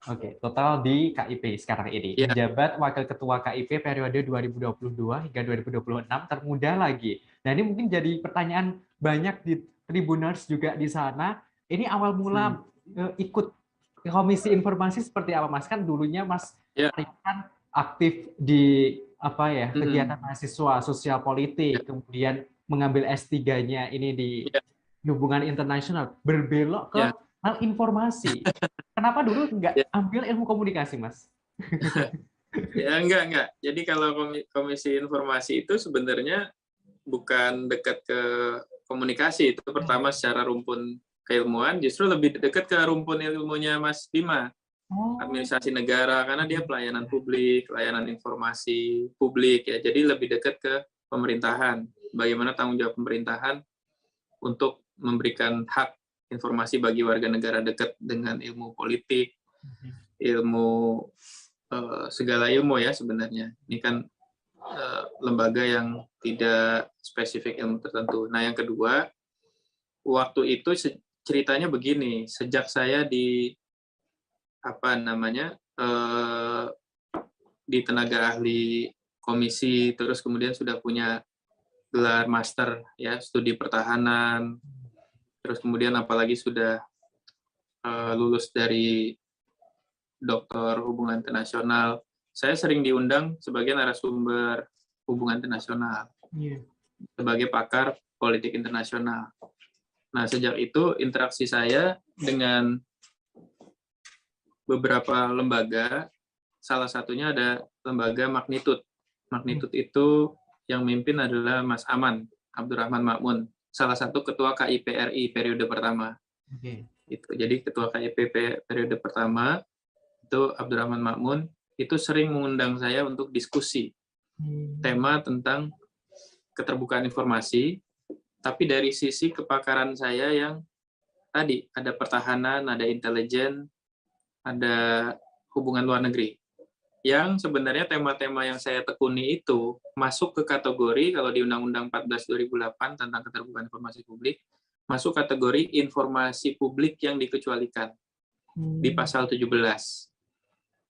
Oke, total di KIP sekarang ini.
Ya,
Menjabat Wakil Ketua KIP periode 2022 hingga 2026, termuda lagi. Nah, ini mungkin jadi pertanyaan banyak di Tribuners juga di sana. Ini awal mula ikut Komisi Informasi seperti apa, Mas? Kan dulunya Mas
ya,
kan aktif di apa ya, kegiatan mahasiswa, sosial politik, kemudian mengambil S3-nya ini di
ya,
hubungan internasional, berbelok ke
ya,
hal informasi. Kenapa dulu nggak
ya.
ambil ilmu komunikasi, Mas?
Ya, enggak. Jadi kalau Komisi Informasi itu sebenarnya bukan dekat ke komunikasi. Itu pertama secara rumpun keilmuan, justru lebih dekat ke rumpun ilmunya Mas Bima, administrasi negara, karena dia pelayanan publik, layanan informasi publik ya. Jadi lebih dekat ke pemerintahan. Bagaimana tanggung jawab pemerintahan untuk memberikan hak informasi bagi warga negara, dekat dengan ilmu politik, ilmu segala ilmu ya sebenarnya. Ini kan lembaga yang tidak spesifik ilmu tertentu. Nah, yang kedua, waktu itu ceritanya begini, sejak saya di di tenaga ahli komisi, terus kemudian sudah punya gelar master ya, studi pertahanan, terus kemudian apalagi sudah lulus dari doktor hubungan internasional, saya sering diundang sebagai narasumber hubungan internasional, sebagai pakar politik internasional. Nah, sejak itu interaksi saya dengan beberapa lembaga, salah satunya ada lembaga Magnitude. Magnitude itu yang mimpin adalah Mas Aman, Abdurrahman Makmun, salah satu ketua KIP RI periode pertama. Jadi ketua KIP periode pertama, itu Abdurrahman Makmun, itu sering mengundang saya untuk diskusi tema tentang keterbukaan informasi, tapi dari sisi kepakaran saya yang tadi, ada pertahanan, ada intelijen, ada hubungan luar negeri. Yang sebenarnya tema-tema yang saya tekuni itu masuk ke kategori, kalau di Undang-Undang 14 2008 tentang keterbukaan informasi publik, masuk kategori informasi publik yang dikecualikan di pasal 17.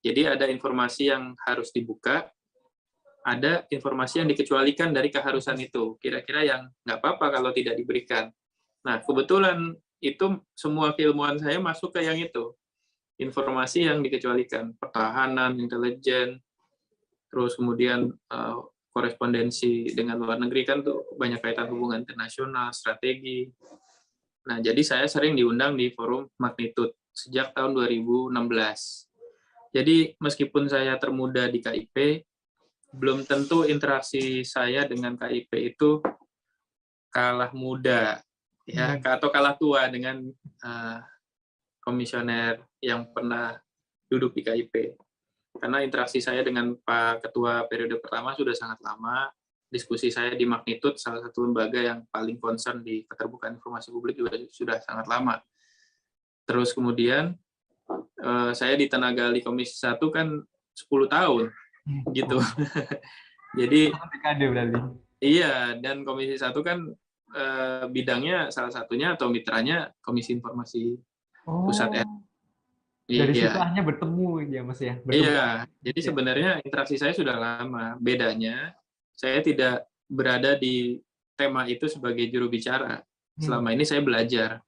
Jadi ada informasi yang harus dibuka, ada informasi yang dikecualikan dari keharusan itu. Kira-kira yang nggak apa-apa kalau tidak diberikan. Nah, kebetulan itu semua keilmuan saya masuk ke yang itu. Informasi yang dikecualikan, pertahanan, intelijen, terus kemudian korespondensi dengan luar negeri, kan tuh banyak kaitan hubungan internasional, strategi. Nah, jadi saya sering diundang di forum Magnitude sejak tahun 2016. Jadi meskipun saya termuda di KIP, belum tentu interaksi saya dengan KIP itu kalah muda, ya, atau kalah tua dengan komisioner yang pernah duduk di KIP. Karena interaksi saya dengan Pak Ketua periode pertama sudah sangat lama. Diskusi saya di Magnitude, salah satu lembaga yang paling concern di keterbukaan informasi publik juga sudah sangat lama. Terus kemudian saya di Tenaga Ahli Komisi 1 kan 10 tahun, gitu. Jadi
dekade berarti.
iya, dan Komisi 1 kan bidangnya salah satunya atau mitranya Komisi Informasi Pusat.
Dari situ
Iya.
hanya bertemu ya Mas ya.
Iya, jadi sebenarnya interaksi saya sudah lama. Bedanya, saya tidak berada di tema itu sebagai juru bicara. Selama ini saya belajar.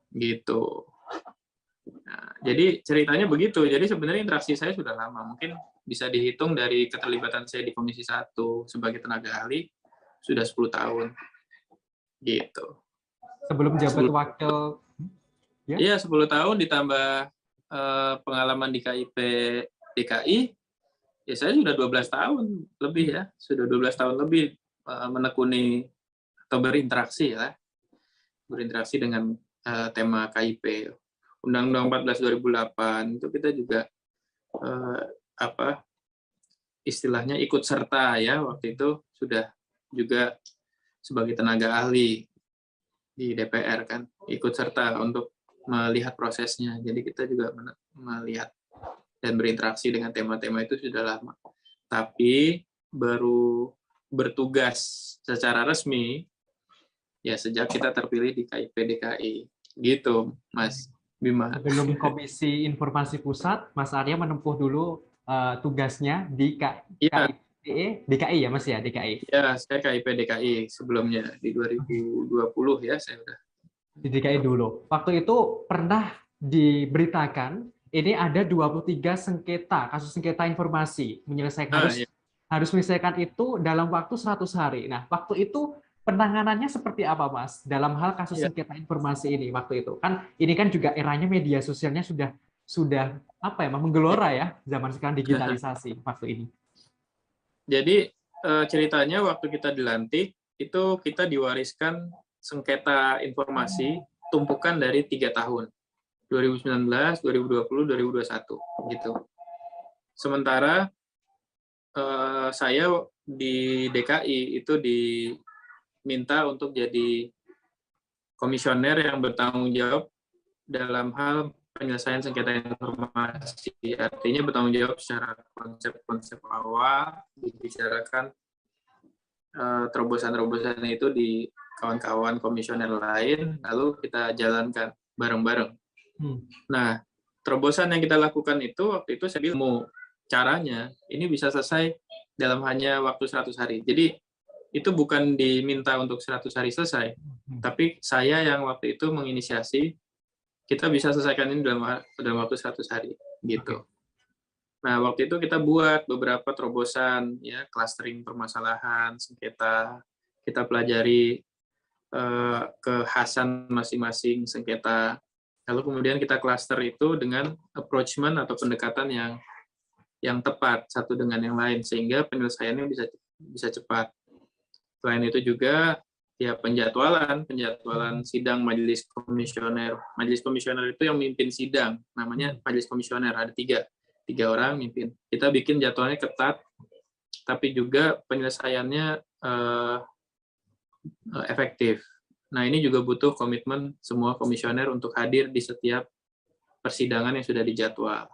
Gitu. Nah, jadi ceritanya begitu. Jadi sebenarnya interaksi saya sudah lama. Mungkin bisa dihitung dari keterlibatan saya di Komisi 1 sebagai tenaga ahli, sudah 10 tahun. Gitu.
Sebelum jabat wakil?
Iya, 10 tahun ditambah pengalaman di KIP DKI, ya saya sudah 12 tahun lebih ya, sudah 12 tahun lebih menekuni atau berinteraksi dengan tema KIP. Undang-Undang 14 2008 itu kita juga istilahnya ikut serta ya, waktu itu sudah juga sebagai tenaga ahli di DPR kan, ikut serta untuk melihat prosesnya. Jadi kita juga melihat dan berinteraksi dengan tema-tema itu sudah lama. Tapi baru bertugas secara resmi ya sejak kita terpilih di KIP DKI. Gitu, Mas Bima.
Sebelum Komisi Informasi Pusat, Mas Arya menempuh dulu tugasnya di KIP DKI ya Mas ya, DKI.
Ya, saya KIP DKI sebelumnya di 2020 ya saya udah
di DKI dulu. Waktu itu pernah diberitakan ini ada 23 sengketa, kasus sengketa informasi, harus menyelesaikan itu dalam waktu 100 hari. Nah, waktu itu penanganannya seperti apa, Mas? Dalam hal kasus sengketa informasi ini waktu itu. Kan ini kan juga eranya media sosialnya sudah apa ya, menggelora ya zaman sekarang, digitalisasi waktu ini.
Jadi ceritanya waktu kita dilantik itu kita diwariskan sengketa informasi tumpukan dari 3 tahun, 2019, 2020, 2021 gitu. Sementara saya di DKI itu diminta untuk jadi komisioner yang bertanggung jawab dalam hal penyelesaian sengketa informasi. Artinya bertanggung jawab secara konsep-konsep awal, dibicarakan terobosan-terobosan itu di kawan-kawan komisioner lain, lalu kita jalankan bareng-bareng. Nah, terobosan yang kita lakukan itu, waktu itu saya bilang, caranya, ini bisa selesai dalam hanya waktu 100 hari. Jadi, itu bukan diminta untuk 100 hari selesai, tapi saya yang waktu itu menginisiasi, kita bisa selesaikan ini dalam waktu 100 hari. Gitu. Nah, waktu itu kita buat beberapa terobosan, ya, clustering permasalahan, sengketa, kita pelajari kekhasan masing-masing sengketa. Lalu kemudian kita cluster itu dengan approachment atau pendekatan yang tepat satu dengan yang lain sehingga penyelesaiannya bisa cepat. Selain itu juga ya penjadwalan sidang majelis komisioner. Majelis komisioner itu yang mimpin sidang, namanya majelis komisioner, ada tiga orang mimpin. Kita bikin jadwalnya ketat, tapi juga penyelesaiannya efektif. Nah, ini juga butuh komitmen semua komisioner untuk hadir di setiap persidangan yang sudah dijadwal.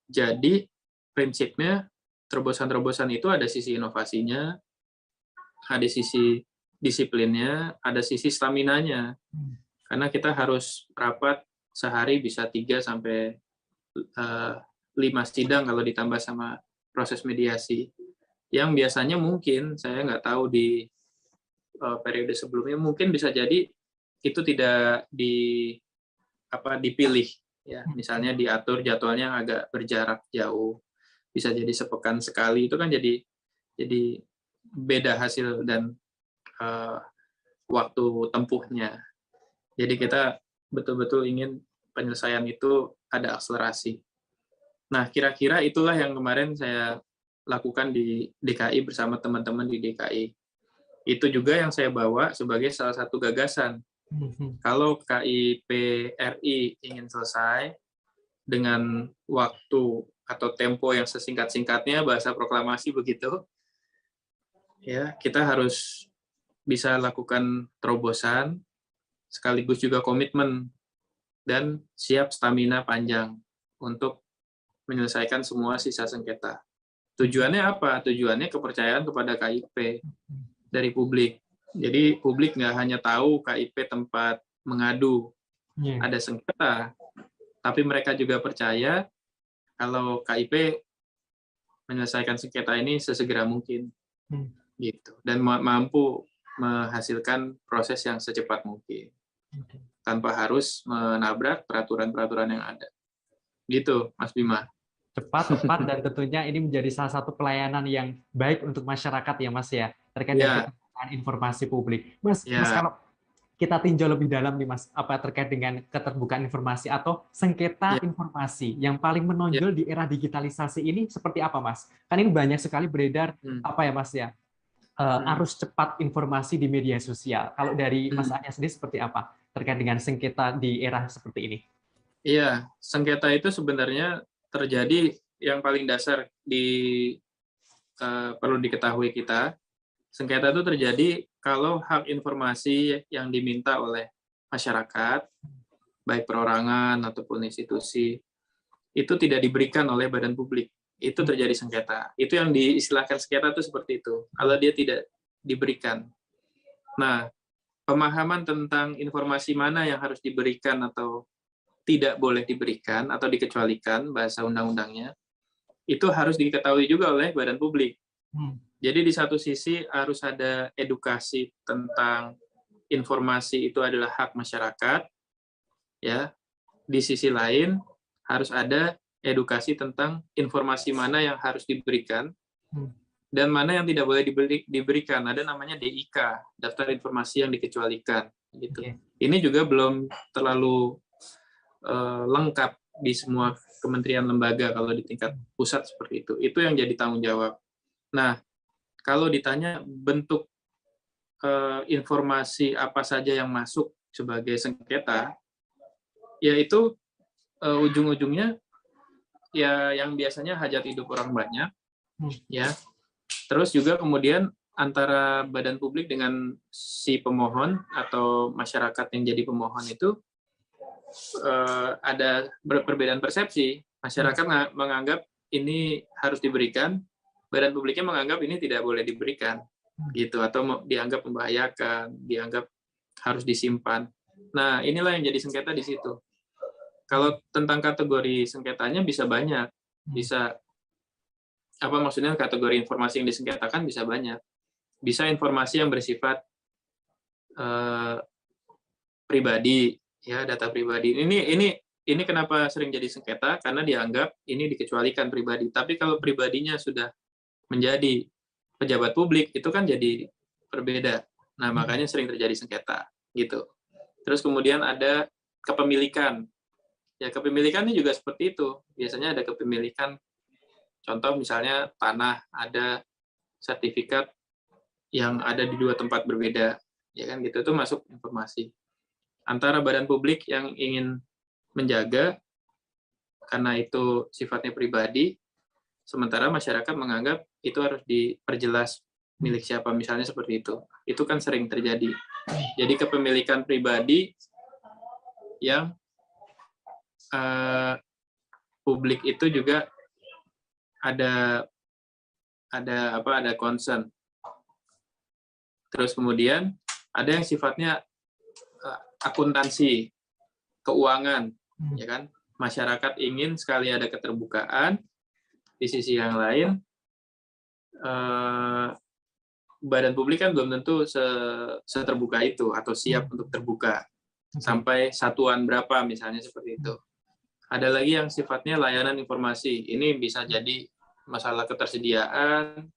Jadi, prinsipnya terobosan-terobosan itu ada sisi inovasinya, ada sisi disiplinnya, ada sisi staminanya. Karena kita harus rapat sehari bisa 3 sampai 5 sidang kalau ditambah sama proses mediasi. Yang biasanya mungkin, saya nggak tahu di periode sebelumnya, mungkin bisa jadi itu tidak dipilih. Ya, misalnya diatur jadwalnya agak berjarak jauh, bisa jadi sepekan sekali, itu kan jadi beda hasil dan waktu tempuhnya. Jadi kita betul-betul ingin penyelesaian itu ada akselerasi. Nah, kira-kira itulah yang kemarin saya lakukan di DKI bersama teman-teman di DKI. Itu juga yang saya bawa sebagai salah satu gagasan. Kalau KIP RI ingin selesai dengan waktu atau tempo yang sesingkat-singkatnya, bahasa proklamasi begitu, ya kita harus bisa lakukan terobosan, sekaligus juga komitmen dan siap stamina panjang untuk menyelesaikan semua sisa sengketa. Tujuannya apa? Tujuannya kepercayaan kepada KIP dari publik. Jadi publik nggak hanya tahu KIP tempat mengadu ada sengketa, tapi mereka juga percaya kalau KIP menyelesaikan sengketa ini sesegera mungkin, gitu, dan mampu menghasilkan proses yang secepat mungkin, tanpa harus menabrak peraturan-peraturan yang ada. Gitu, Mas Bima.
Cepat, tepat, dan tentunya ini menjadi salah satu pelayanan yang baik untuk masyarakat ya Mas ya, terkait dengan keterbukaan informasi publik. Mas, kalau kita tinjau lebih dalam nih Mas, apa terkait dengan keterbukaan informasi atau sengketa informasi yang paling menonjol di era digitalisasi ini seperti apa Mas? Kan ini banyak sekali beredar apa ya Mas ya, arus cepat informasi di media sosial. Kalau dari Mas Arya sendiri seperti apa terkait dengan sengketa di era seperti ini?
Iya, sengketa itu sebenarnya terjadi yang paling dasar perlu diketahui kita. Sengketa itu terjadi kalau hak informasi yang diminta oleh masyarakat, baik perorangan ataupun institusi, itu tidak diberikan oleh badan publik. Itu terjadi sengketa. Itu yang diistilahkan sengketa itu seperti itu. Kalau dia tidak diberikan. Nah, pemahaman tentang informasi mana yang harus diberikan atau tidak boleh diberikan atau dikecualikan, bahasa undang-undangnya, itu harus diketahui juga oleh badan publik. Jadi di satu sisi harus ada edukasi tentang informasi itu adalah hak masyarakat, ya. Di sisi lain harus ada edukasi tentang informasi mana yang harus diberikan dan mana yang tidak boleh diberikan. Ada namanya DIK, Daftar Informasi yang Dikecualikan. Gitu. Ini juga belum terlalu lengkap di semua kementerian lembaga kalau di tingkat pusat seperti itu. Itu yang jadi tanggung jawab. Nah, kalau ditanya bentuk informasi apa saja yang masuk sebagai sengketa, yaitu ujung-ujungnya ya yang biasanya hajat hidup orang banyak, ya. Terus juga kemudian antara badan publik dengan si pemohon atau masyarakat yang jadi pemohon itu ada perbedaan persepsi. Masyarakat menganggap ini harus diberikan, badan publiknya menganggap ini tidak boleh diberikan, gitu, atau dianggap membahayakan, dianggap harus disimpan. Nah, inilah yang jadi sengketa di situ. Kalau tentang kategori sengketanya bisa banyak, bisa apa maksudnya kategori informasi yang disengketakan bisa banyak, bisa informasi yang bersifat pribadi, ya, data pribadi. Ini kenapa sering jadi sengketa, karena dianggap ini dikecualikan pribadi. Tapi kalau pribadinya sudah menjadi pejabat publik, itu kan jadi berbeda. Nah, makanya sering terjadi sengketa, gitu. Terus kemudian ada kepemilikan. Ya, kepemilikan ini juga seperti itu. Biasanya ada kepemilikan, contoh misalnya tanah, ada sertifikat yang ada di dua tempat berbeda, ya kan, gitu. Itu masuk informasi. Antara badan publik yang ingin menjaga, karena itu sifatnya pribadi, sementara masyarakat menganggap itu harus diperjelas milik siapa, misalnya seperti itu. Itu kan sering terjadi. Jadi kepemilikan pribadi yang publik itu juga ada concern. Terus kemudian ada yang sifatnya akuntansi, keuangan, ya kan? Masyarakat ingin sekali ada keterbukaan, di sisi yang lain badan publik kan belum tentu seterbuka itu atau siap untuk terbuka sampai satuan berapa misalnya seperti itu. Ada lagi yang sifatnya layanan informasi. Ini bisa jadi masalah ketersediaan,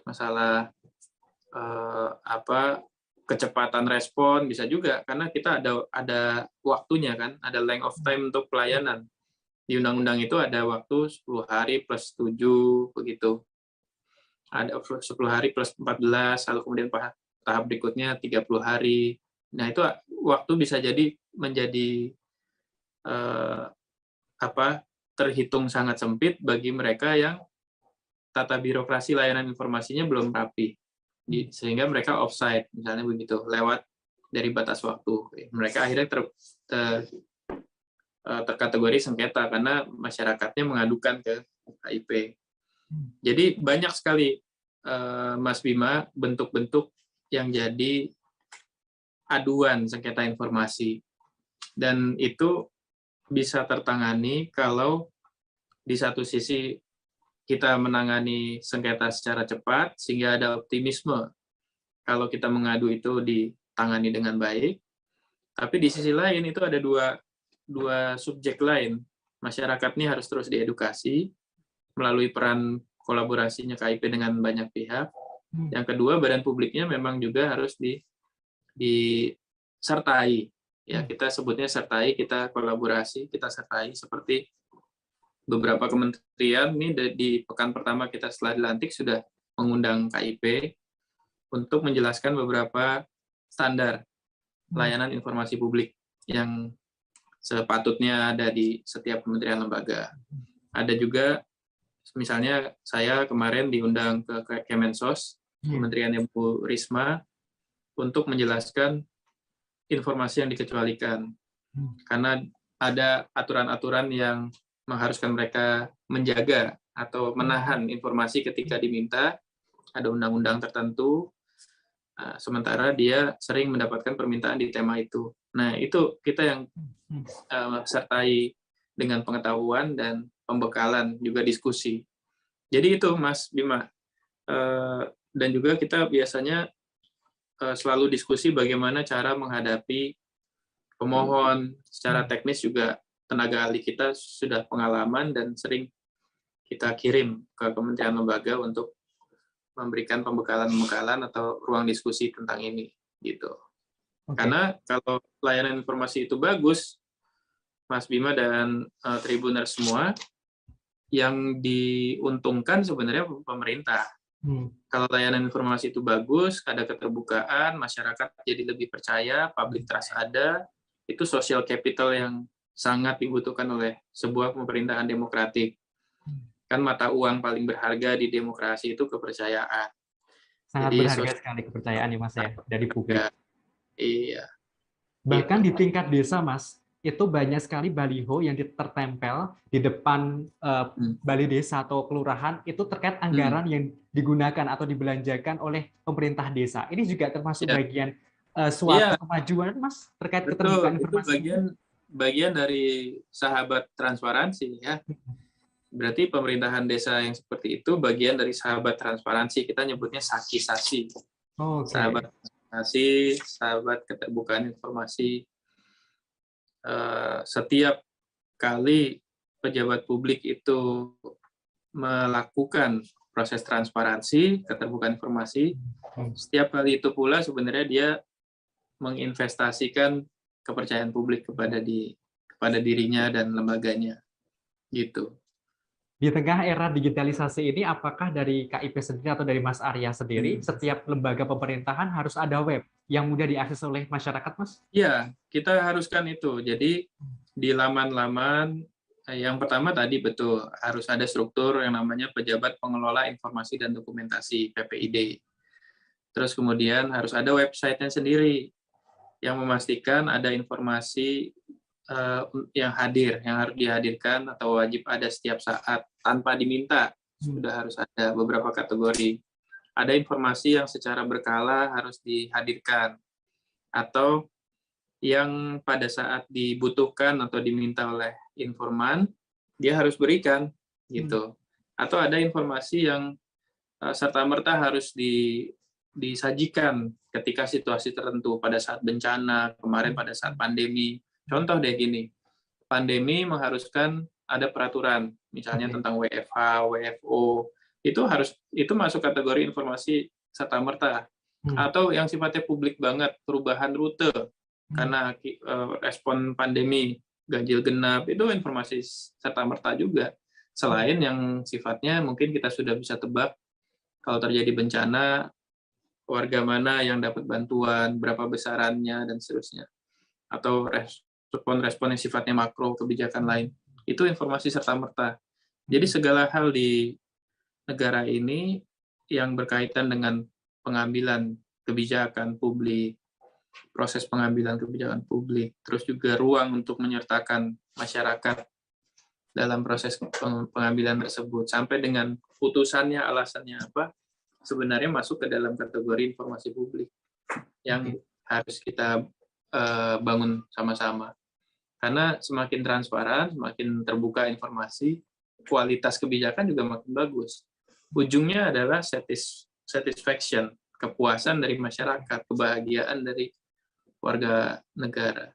masalah kecepatan respon bisa juga karena kita ada waktunya kan, ada length of time untuk pelayanan. Di undang-undang itu ada waktu 10 hari plus 7 begitu. Ada 10 hari plus 14, lalu kemudian tahap berikutnya 30 hari. Nah, itu waktu bisa jadi menjadi terhitung sangat sempit bagi mereka yang tata birokrasi layanan informasinya belum rapi. Sehingga mereka offside, misalnya begitu, lewat dari batas waktu. Mereka akhirnya terkategori sengketa karena masyarakatnya mengadukan ke KIP. Jadi banyak sekali, Mas Bima, bentuk-bentuk yang jadi aduan sengketa informasi. Dan itu bisa tertangani kalau di satu sisi kita menangani sengketa secara cepat, sehingga ada optimisme kalau kita mengadu itu ditangani dengan baik. Tapi di sisi lain itu ada dua subjek lain. Masyarakat ini harus terus diedukasi melalui peran kolaborasinya KIP dengan banyak pihak. Yang kedua, badan publiknya memang juga harus disertai. Ya, kita sebutnya sertai, kita kolaborasi, kita sertai seperti beberapa kementerian ini di pekan pertama kita setelah dilantik sudah mengundang KIP untuk menjelaskan beberapa standar layanan informasi publik yang sepatutnya ada di setiap kementerian lembaga. Ada juga, misalnya saya kemarin diundang ke Kemensos, Kementerian Bu Risma, untuk menjelaskan informasi yang dikecualikan. Karena ada aturan-aturan yang mengharuskan mereka menjaga atau menahan informasi ketika diminta, ada undang-undang tertentu, sementara dia sering mendapatkan permintaan di tema itu. Nah, itu kita yang sertai dengan pengetahuan dan pembekalan, juga diskusi. Jadi itu, Mas Bima. Dan juga kita biasanya selalu diskusi bagaimana cara menghadapi pemohon. Secara teknis juga tenaga ahli kita sudah pengalaman dan sering kita kirim ke kementerian lembaga untuk memberikan pembekalan-pembekalan atau ruang diskusi tentang ini, gitu. Okay. Karena kalau layanan informasi itu bagus, Mas Bima dan Tribuners semua, yang diuntungkan sebenarnya pemerintah. Kalau layanan informasi itu bagus, ada keterbukaan, masyarakat jadi lebih percaya, public trust ada, itu social capital yang sangat dibutuhkan oleh sebuah pemerintahan demokratik. Kan mata uang paling berharga di demokrasi itu kepercayaan.
Sangat jadi, berharga sekali kepercayaan ya Mas ya, dari publik.
Iya.
Bahkan di tingkat desa, Mas, itu banyak sekali baliho yang tertempel di depan balai desa atau kelurahan itu terkait anggaran yang digunakan atau dibelanjakan oleh pemerintah desa. Ini juga termasuk bagian suatu kemajuan, Mas, terkait keterbukaan informasi.
Itu bagian dari sahabat transparansi, ya. Berarti pemerintahan desa yang seperti itu bagian dari sahabat transparansi. Kita nyebutnya sakisasi. Okay. Sahabat transparansi, sahabat keterbukaan informasi. Setiap kali pejabat publik itu melakukan proses transparansi, keterbukaan informasi, setiap kali itu pula sebenarnya dia menginvestasikan kepercayaan publik kepada dirinya dan lembaganya, gitu.
Di tengah era digitalisasi ini, apakah dari KIP sendiri atau dari Mas Arya sendiri, setiap lembaga pemerintahan harus ada web yang mudah diakses oleh masyarakat, Mas?
Iya, kita haruskan itu. Jadi di laman-laman, yang pertama tadi betul, harus ada struktur yang namanya Pejabat Pengelola Informasi dan Dokumentasi, PPID. Terus kemudian harus ada website-nya sendiri yang memastikan ada informasi yang hadir, yang harus dihadirkan atau wajib ada setiap saat tanpa diminta. Sudah harus ada beberapa kategori. Ada informasi yang secara berkala harus dihadirkan atau yang pada saat dibutuhkan atau diminta oleh informan dia harus berikan, gitu. Atau ada informasi yang serta-merta harus disajikan ketika situasi tertentu, pada saat bencana, kemarin pada saat pandemi. Contoh deh gini, pandemi mengharuskan ada peraturan, misalnya tentang WFH, WFO, itu masuk kategori informasi serta-merta. atau yang sifatnya publik banget, perubahan rute karena respon pandemi, ganjil genap, itu informasi serta-merta juga. Selain yang sifatnya mungkin kita sudah bisa tebak kalau terjadi bencana, warga mana yang dapat bantuan, berapa besarannya, dan seterusnya. Atau respon-respon yang sifatnya makro, kebijakan lain. Itu informasi serta-merta. Jadi segala hal di negara ini yang berkaitan dengan pengambilan kebijakan publik, proses pengambilan kebijakan publik, terus juga ruang untuk menyertakan masyarakat dalam proses pengambilan tersebut, sampai dengan putusannya, alasannya apa, sebenarnya masuk ke dalam kategori informasi publik yang harus kita bangun sama-sama. Karena semakin transparan, semakin terbuka informasi, kualitas kebijakan juga makin bagus. Ujungnya adalah satisfaction, kepuasan dari masyarakat, kebahagiaan dari warga negara.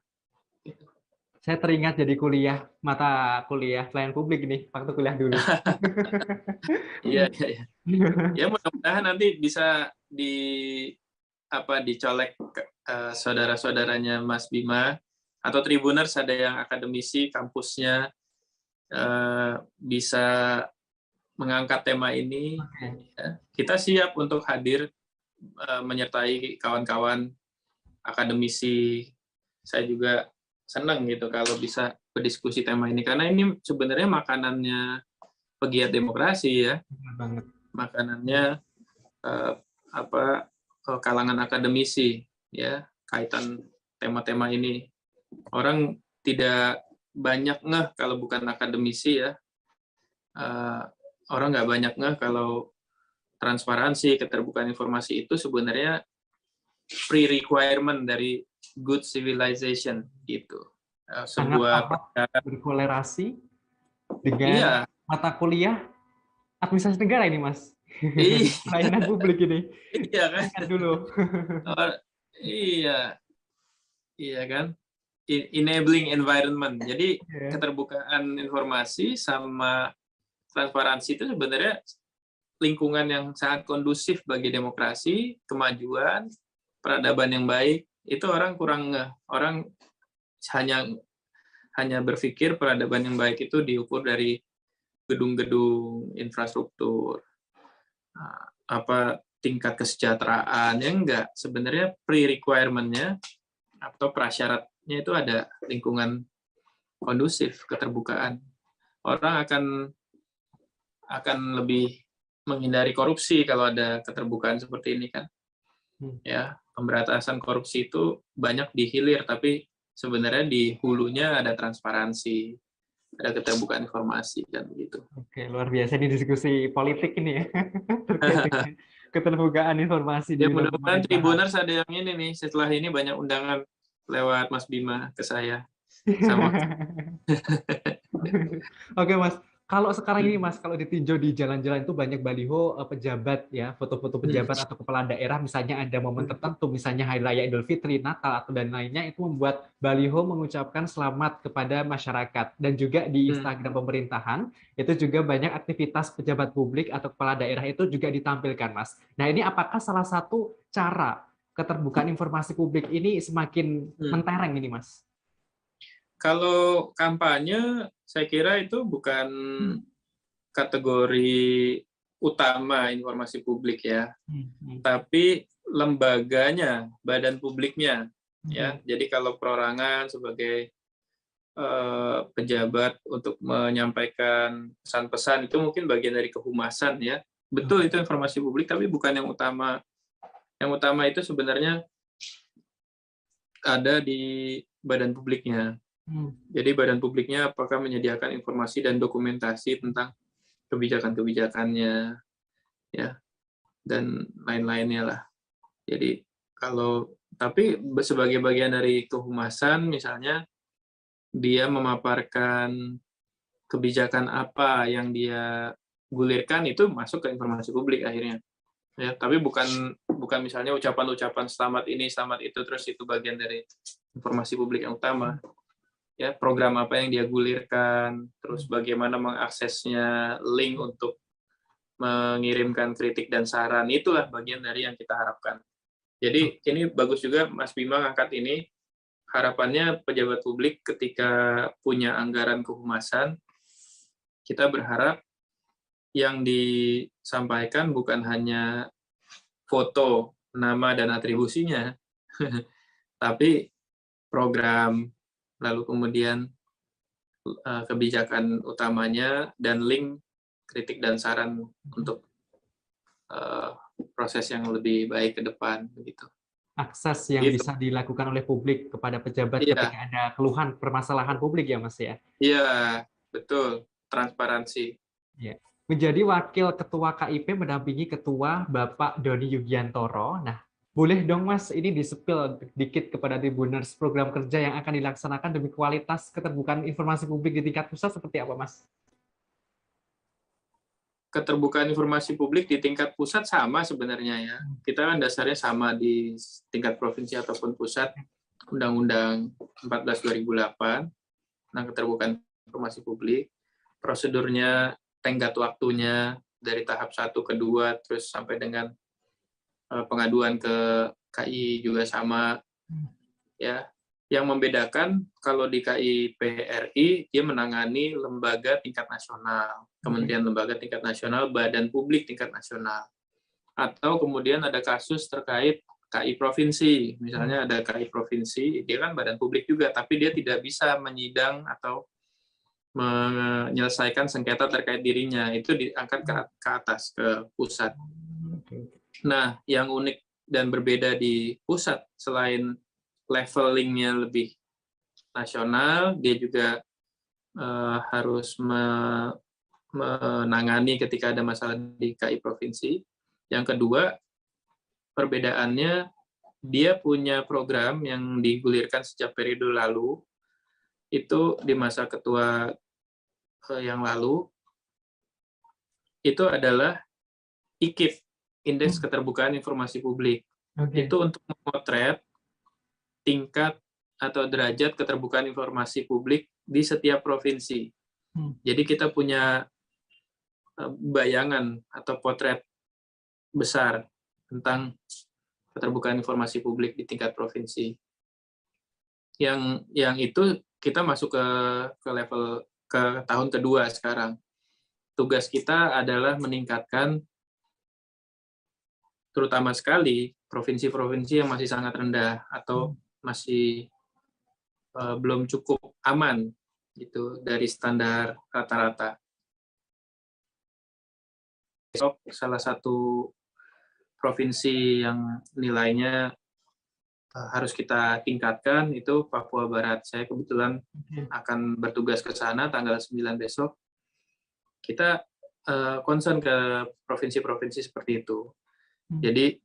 Saya teringat jadi mata kuliah pelayanan publik ini, waktu kuliah dulu.
Iya. Ya mudah-mudahan nanti bisa dicolek saudara-saudaranya Mas Bima atau Tribuners, ada yang akademisi kampusnya bisa mengangkat tema ini. Ya. Kita siap untuk hadir menyertai kawan-kawan akademisi. Saya juga senang gitu kalau bisa berdiskusi tema ini, karena ini sebenarnya makanannya pegiat demokrasi ya.
Banget.
Makanannya kalangan akademisi ya, kaitan tema-tema ini. Orang tidak banyak ngeh kalau bukan akademisi ya. Orang nggak banyak ngeh kalau transparansi, keterbukaan informasi itu sebenarnya pre-requirement dari good civilization gitu.
Sebuah berkolerasi dengan mata kuliah administrasi negara ini, Mas. Pelayanan publik ini.
Iya kan?
Ingat dulu.
Iya kan? Enabling environment. Jadi keterbukaan informasi sama transparansi itu sebenarnya lingkungan yang sangat kondusif bagi demokrasi, kemajuan, peradaban yang baik. Itu orang kurang ngeh. Orang hanya berpikir peradaban yang baik itu diukur dari gedung-gedung, infrastruktur, tingkat kesejahteraan. Yang enggak, sebenarnya pre-requirement-nya atau prasyaratnya itu ada lingkungan kondusif, keterbukaan. Orang akan lebih menghindari korupsi kalau ada keterbukaan seperti ini kan. Ya, pemberantasan korupsi itu banyak di hilir, tapi sebenarnya di hulunya ada transparansi, ada keterbukaan informasi kan gitu.
Oke, luar biasa ini diskusi politik ini ya. Terkait dengan keterbukaan informasi di
mudah-mudahan Tribuners ada yang ini nih, setelah ini banyak undangan lewat Mas Bima ke saya. Sama.
Oke, Mas. Kalau sekarang ini, Mas, kalau ditinjau di jalan-jalan itu banyak baliho pejabat ya, foto-foto pejabat atau kepala daerah, misalnya ada momen tertentu, misalnya Hari Raya Idul Fitri, Natal atau dan lainnya, itu membuat baliho mengucapkan selamat kepada masyarakat. Dan juga di Instagram pemerintahan itu juga banyak aktivitas pejabat publik atau kepala daerah itu juga ditampilkan, Mas. Nah, ini apakah salah satu cara keterbukaan informasi publik ini semakin mentereng ini, Mas?
Kalau kampanye, saya kira itu bukan kategori utama informasi publik ya, tapi lembaganya, badan publiknya, ya. Jadi kalau perorangan sebagai pejabat untuk menyampaikan pesan-pesan itu mungkin bagian dari kehumasan ya. Betul itu informasi publik, tapi bukan yang utama. Yang utama itu sebenarnya ada di badan publiknya. Jadi badan publiknya apakah menyediakan informasi dan dokumentasi tentang kebijakan-kebijakannya, ya, dan lain-lainnya lah. Jadi tapi sebagai bagian dari kehumasan, misalnya dia memaparkan kebijakan apa yang dia gulirkan, itu masuk ke informasi publik akhirnya. Ya, tapi bukan misalnya ucapan-ucapan selamat ini, selamat itu, terus itu bagian dari informasi publik yang utama. Ya, program apa yang dia gulirkan, terus bagaimana mengaksesnya, link untuk mengirimkan kritik dan saran, itulah bagian dari yang kita harapkan Jadi ini bagus juga Mas Bima ngangkat ini. Harapannya pejabat publik ketika punya anggaran kehumasan, kita berharap yang disampaikan bukan hanya foto, nama, dan atribusinya, tapi program, lalu kemudian kebijakan utamanya, dan link, kritik, dan saran untuk proses yang lebih baik ke depan. Begitu.
Akses yang
Gitu.
bisa dilakukan oleh publik kepada pejabat
Iya,
ketika ada keluhan permasalahan publik ya Mas ya.
iya, betul. Transparansi.
Ya. Menjadi wakil ketua KIP mendampingi ketua Bapak Doni Yugiantoro. Nah, boleh dong Mas ini di-spill dikit kepada Tribuners program kerja yang akan dilaksanakan demi kualitas keterbukaan informasi publik di tingkat pusat seperti apa Mas?
Keterbukaan informasi publik di tingkat pusat sama sebenarnya ya. Kita kan dasarnya sama di tingkat provinsi ataupun pusat. Undang-Undang 14 2008 tentang keterbukaan informasi publik. Prosedurnya, tenggat waktunya dari tahap 1 ke 2 terus sampai dengan pengaduan ke KI juga sama ya. Yang membedakan kalau di KIPRI dia menangani lembaga tingkat nasional, kemudian lembaga tingkat nasional, badan publik tingkat nasional. Atau kemudian ada kasus terkait KI provinsi, misalnya ada KI provinsi, dia kan badan publik juga, tapi dia tidak bisa menyidang atau menyelesaikan sengketa terkait dirinya, itu diangkat ke atas, ke pusat. Nah, yang unik dan berbeda di pusat, selain levelingnya lebih nasional, dia juga harus menangani ketika ada masalah di KI provinsi. Yang kedua, perbedaannya dia punya program yang digulirkan sejak periode lalu, itu di masa ketua yang lalu, itu adalah IKIP, Indeks Keterbukaan Informasi Publik. Itu untuk memotret tingkat atau derajat keterbukaan informasi publik di setiap provinsi. Jadi kita punya bayangan atau potret besar tentang keterbukaan informasi publik di tingkat provinsi. Yang itu kita masuk ke level ke tahun kedua sekarang. Tugas kita adalah meningkatkan terutama sekali provinsi-provinsi yang masih sangat rendah atau masih belum cukup aman gitu dari standar rata-rata. Besok salah satu provinsi yang nilainya harus kita tingkatkan itu Papua Barat. Saya kebetulan akan bertugas ke sana tanggal 9 besok. Kita concern ke provinsi-provinsi seperti itu. Jadi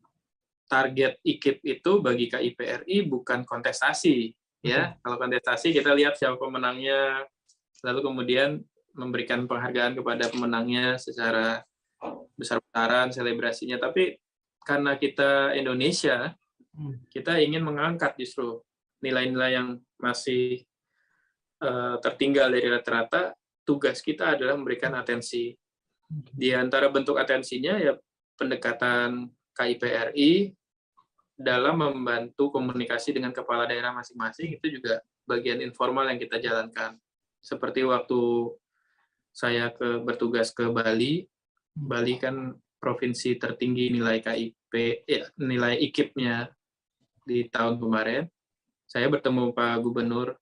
target IKIP itu bagi KIPRI bukan kontestasi, ya. Kalau kontestasi kita lihat siapa pemenangnya, lalu kemudian memberikan penghargaan kepada pemenangnya secara besar-besaran, selebrasinya. Tapi karena kita Indonesia, kita ingin mengangkat justru nilai-nilai yang masih tertinggal dari rata-rata. Tugas kita adalah memberikan atensi. Di antara bentuk atensinya ya pendekatan KIPRI dalam membantu komunikasi dengan kepala daerah masing-masing, itu juga bagian informal yang kita jalankan. Seperti waktu saya bertugas ke Bali, Bali kan provinsi tertinggi nilai nilai IKIP-nya di tahun kemarin. Saya bertemu Pak Gubernur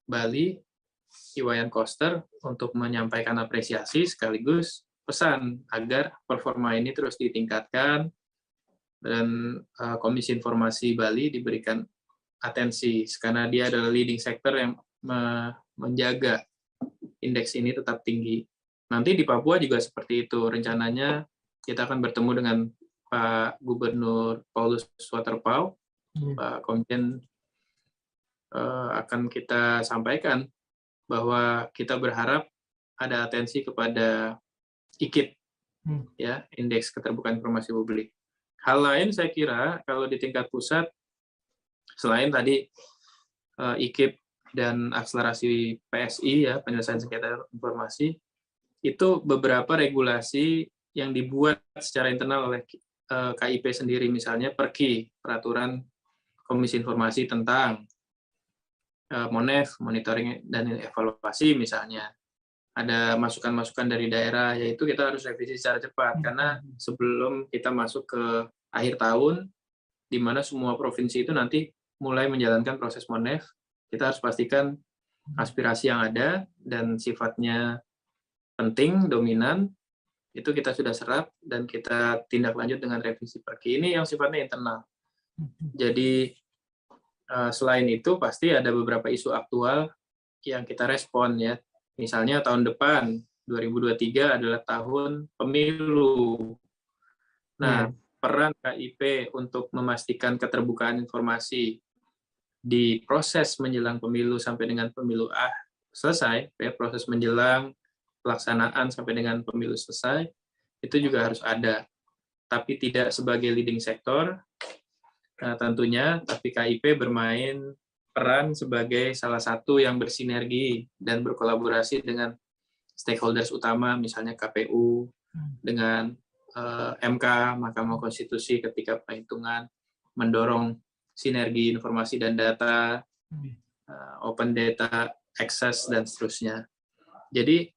Bali, Iwayan Koster, untuk menyampaikan apresiasi sekaligus pesan agar performa ini terus ditingkatkan dan Komisi Informasi Bali diberikan atensi karena dia adalah leading sector yang menjaga indeks ini tetap tinggi. Nanti di Papua juga seperti itu. Rencananya kita akan bertemu dengan Pak Gubernur Paulus Waterpauw, Pak Komjen, akan kita sampaikan bahwa kita berharap ada atensi kepada IKIP, ya, Indeks Keterbukaan Informasi Publik. Hal lain saya kira kalau di tingkat pusat, selain tadi IKIP dan akselerasi PSI, ya, penyelesaian sengketa informasi, itu beberapa regulasi yang dibuat secara internal oleh KIP sendiri, misalnya PERKI, Peraturan Komisi Informasi tentang MONEF, monitoring dan evaluasi misalnya. Ada masukan-masukan dari daerah, yaitu kita harus revisi secara cepat, karena sebelum kita masuk ke akhir tahun, di mana semua provinsi itu nanti mulai menjalankan proses MONEF, kita harus pastikan aspirasi yang ada dan sifatnya penting, dominan, itu kita sudah serap dan kita tindak lanjut dengan revisi PERKI. Ini yang sifatnya internal. Jadi selain itu pasti ada beberapa isu aktual yang kita respon ya. Misalnya tahun depan 2023 adalah tahun pemilu. Nah, peran KIP untuk memastikan keterbukaan informasi di proses menjelang pemilu sampai dengan pemilu selesai, ya, proses menjelang pelaksanaan sampai dengan pemilu selesai, itu juga harus ada. Tapi tidak sebagai leading sektor, tentunya, tapi KIP bermain peran sebagai salah satu yang bersinergi dan berkolaborasi dengan stakeholders utama, misalnya KPU, dengan MK, Mahkamah Konstitusi ketika perhitungan, mendorong sinergi informasi dan data, open data, access, dan seterusnya. Jadi,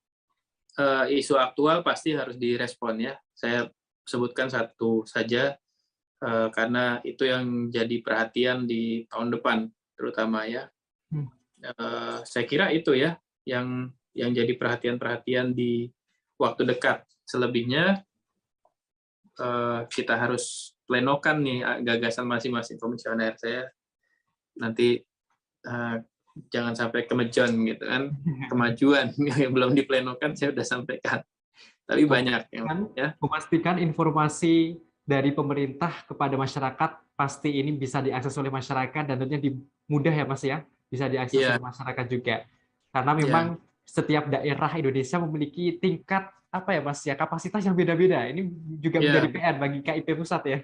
isu aktual pasti harus direspon ya. Saya sebutkan satu saja, karena itu yang jadi perhatian di tahun depan, terutama ya. Saya kira itu ya, yang jadi perhatian-perhatian di waktu dekat. Selebihnya, kita harus plenokan nih gagasan masing-masing komisioner. Saya nanti jangan sampai kemejon gitu kan, kemajuan yang belum diplenokan saya sudah sampaikan. Tapi banyak yang ya.
Memastikan informasi dari pemerintah kepada masyarakat pasti ini bisa diakses oleh masyarakat dan tentunya mudah ya Mas ya, bisa diakses oleh masyarakat juga. Karena memang setiap daerah Indonesia memiliki tingkat apa ya Mas ya, kapasitas yang beda-beda. Ini juga menjadi PR bagi KIP Pusat ya.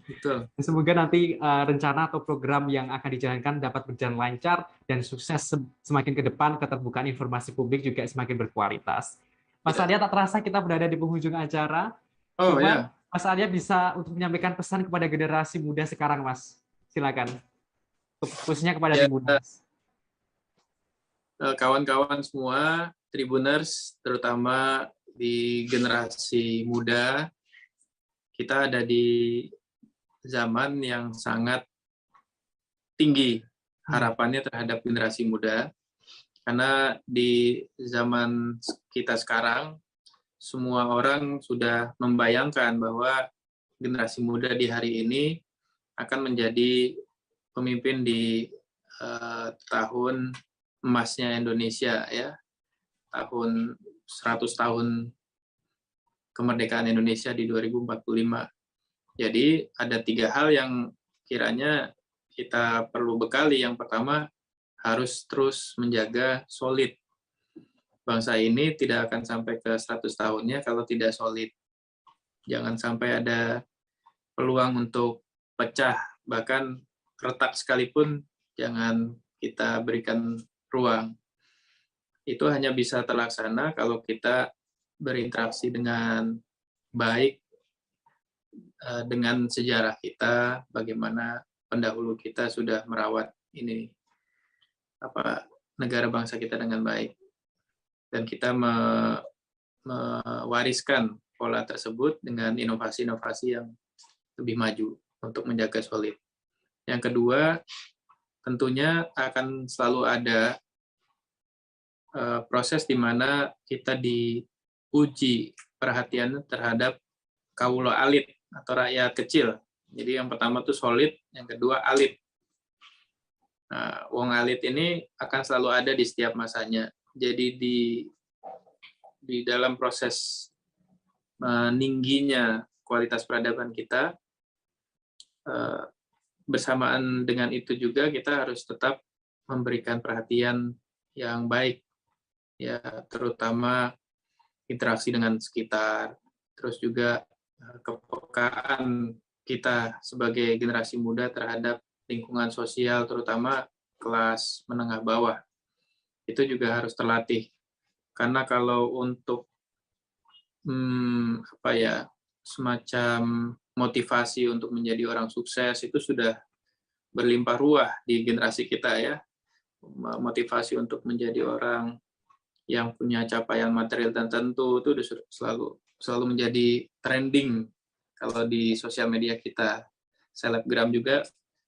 Betul.
Semoga nanti rencana atau program yang akan dijalankan dapat berjalan lancar dan sukses semakin ke depan, keterbukaan informasi publik juga semakin berkualitas. Mas Arya, tak terasa kita berada di penghujung acara. Cuman Mas Arya bisa untuk menyampaikan pesan kepada generasi muda sekarang, Mas. Silakan. Khususnya kepada Tribuners.
Kawan-kawan semua, Tribuners, terutama di generasi muda, kita ada di zaman yang sangat tinggi harapannya terhadap generasi muda, karena di zaman kita sekarang, semua orang sudah membayangkan bahwa generasi muda di hari ini akan menjadi pemimpin di tahun emasnya Indonesia, ya, tahun 100 tahun kemerdekaan Indonesia di 2045. Jadi ada 3 hal yang kiranya kita perlu bekali. Yang pertama, harus terus menjaga solid. Bangsa ini tidak akan sampai ke 100 tahunnya kalau tidak solid. Jangan sampai ada peluang untuk pecah, bahkan retak sekalipun jangan kita berikan ruang. Itu hanya bisa terlaksana kalau kita berinteraksi dengan baik dengan sejarah kita, bagaimana pendahulu kita sudah merawat ini negara bangsa kita dengan baik, dan kita mewariskan pola tersebut dengan inovasi-inovasi yang lebih maju untuk menjaga solid. Yang kedua, tentunya akan selalu ada proses di mana kita diuji perhatian terhadap kaula alit atau rakyat kecil. Jadi yang pertama itu solid, yang kedua alit. Nah, wong alit ini akan selalu ada di setiap masanya. Jadi di dalam proses meningginya kualitas peradaban kita, bersamaan dengan itu juga kita harus tetap memberikan perhatian yang baik, ya, terutama interaksi dengan sekitar, terus juga kepekaan kita sebagai generasi muda terhadap lingkungan sosial, terutama kelas menengah bawah. Itu juga harus terlatih. Karena kalau untuk semacam motivasi untuk menjadi orang sukses itu sudah berlimpah ruah di generasi kita ya. Motivasi untuk menjadi orang yang punya capaian material tertentu itu udah selalu menjadi trending kalau di sosial media kita. Selebgram juga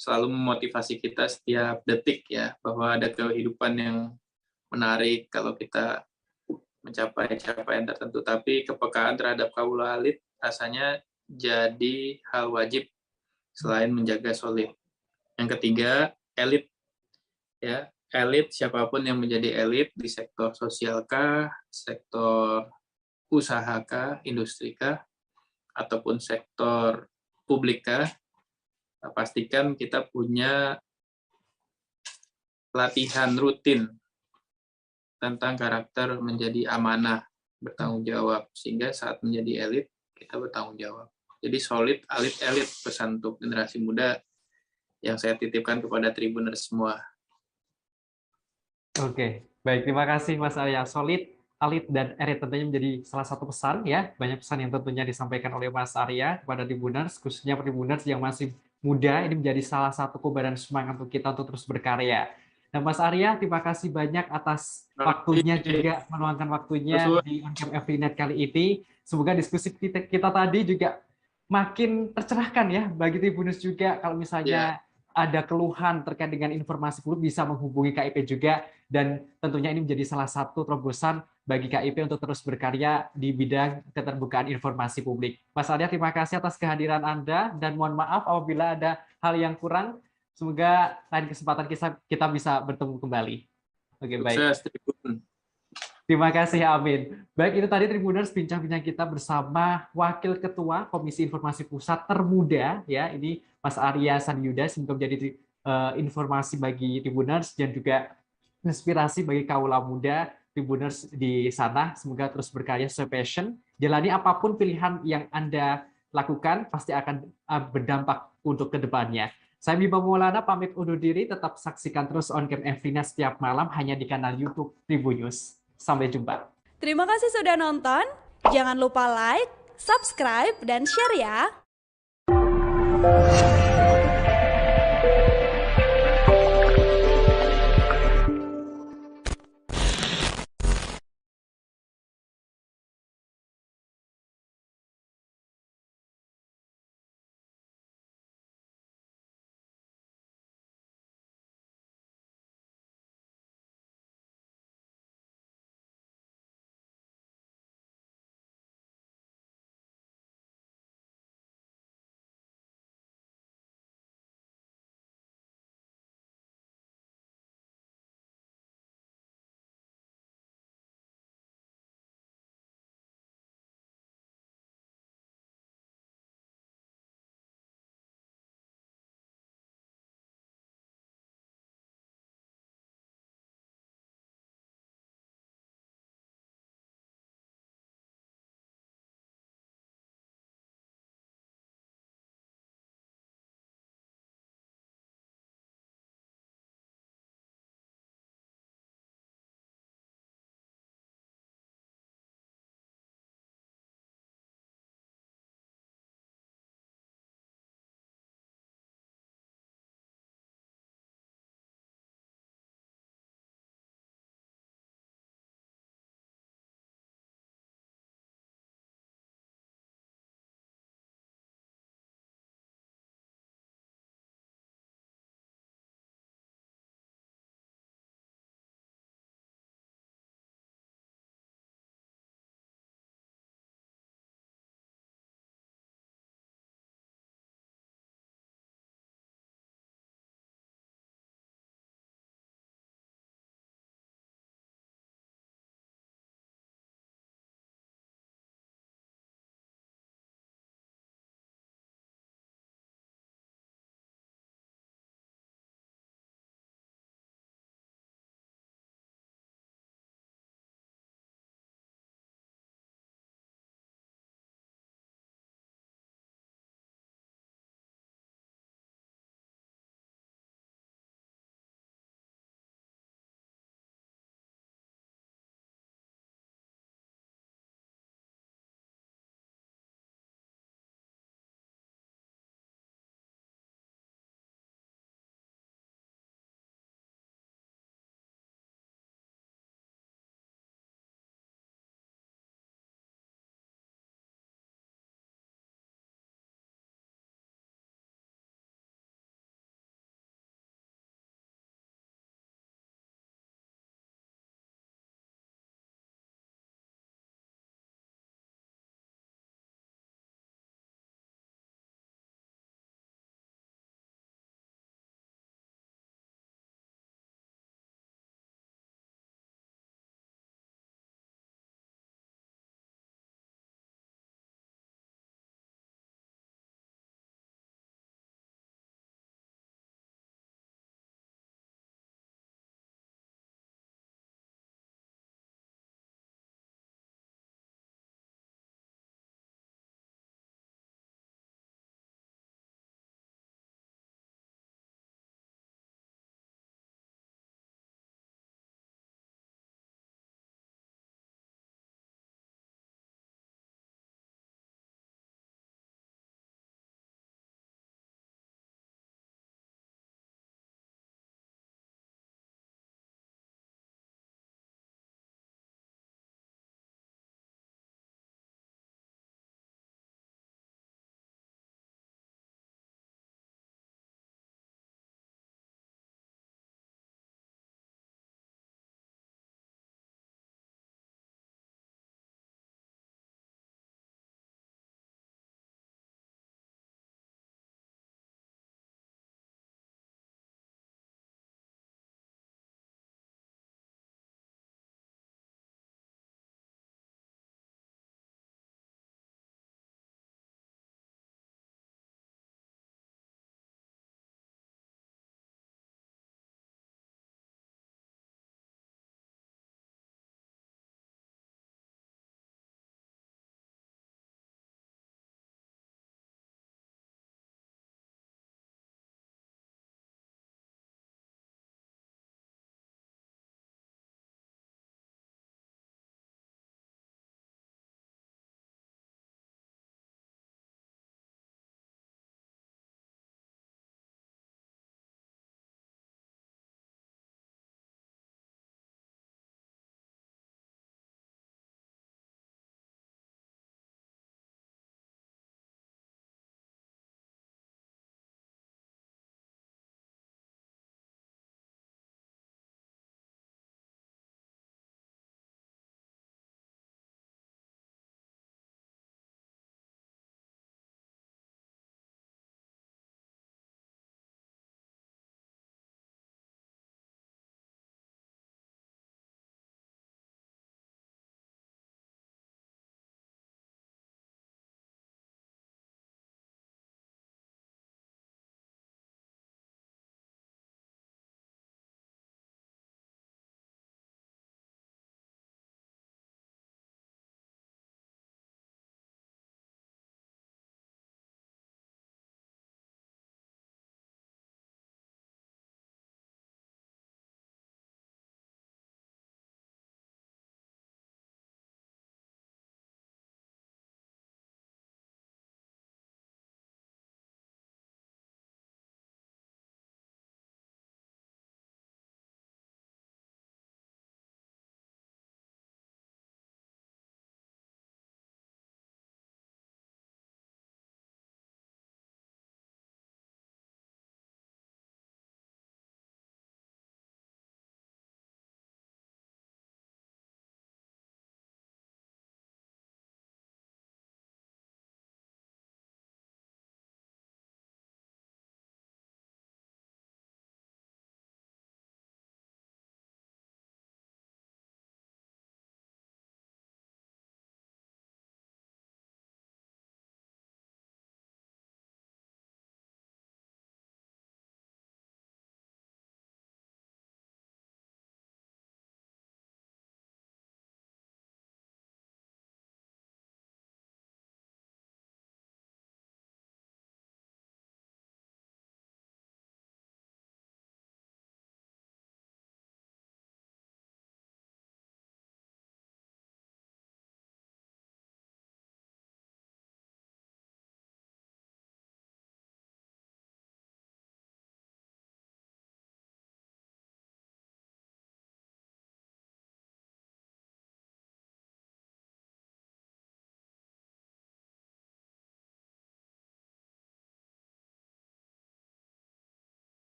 selalu memotivasi kita setiap detik ya, bahwa ada kehidupan yang menarik kalau kita mencapai capaian tertentu. Tapi kepekaan terhadap kaula alit rasanya jadi hal wajib selain menjaga solid. Yang ketiga, elit ya. Elit, siapapun yang menjadi elit di sektor sosial kah, sektor usaha kah, industri kah, ataupun sektor publik kah, pastikan kita punya latihan rutin tentang karakter menjadi amanah, bertanggung jawab, sehingga saat menjadi elit, kita bertanggung jawab. Jadi solid, elit pesan untuk generasi muda yang saya titipkan kepada Tribuners semua.
Oke, baik. Terima kasih Mas Arya. Solid, alit, dan elit tentunya menjadi salah satu pesan ya. Banyak pesan yang tentunya disampaikan oleh Mas Arya kepada Tribuners, khususnya Tribuners yang masih muda, ini menjadi salah satu kobaran semangat untuk kita untuk terus berkarya. Nah, Mas Arya, terima kasih banyak atas waktunya juga, meluangkan waktunya di OnCam Everynet kali ini. Semoga diskusi kita tadi juga makin tercerahkan ya bagi Tribuners juga. Kalau misalnya ada keluhan terkait dengan informasi publik, bisa menghubungi KIP juga, dan tentunya ini menjadi salah satu terobosan bagi KIP untuk terus berkarya di bidang keterbukaan informasi publik. Mas Arya, terima kasih atas kehadiran Anda, dan mohon maaf apabila ada hal yang kurang. Semoga lain kesempatan kita bisa bertemu kembali. Oke, baik. Terima kasih, amin. Baik, itu tadi Tribuners bincang-bincang kita bersama Wakil Ketua Komisi Informasi Pusat termuda, ya, ini Mas Arya Sanyuda. Semoga menjadi informasi bagi Tribuners dan juga inspirasi bagi kaula muda Tribuners di sana. Semoga terus berkarya sesuai passion. Jalani apapun pilihan yang Anda lakukan, pasti akan berdampak untuk kedepannya. Saya Bima Maulana pamit undur diri. Tetap saksikan terus OnCam Everynet setiap malam hanya di kanal YouTube Tribunnews. Sampai jumpa.
Terima kasih sudah nonton. Jangan lupa like, subscribe, dan share ya.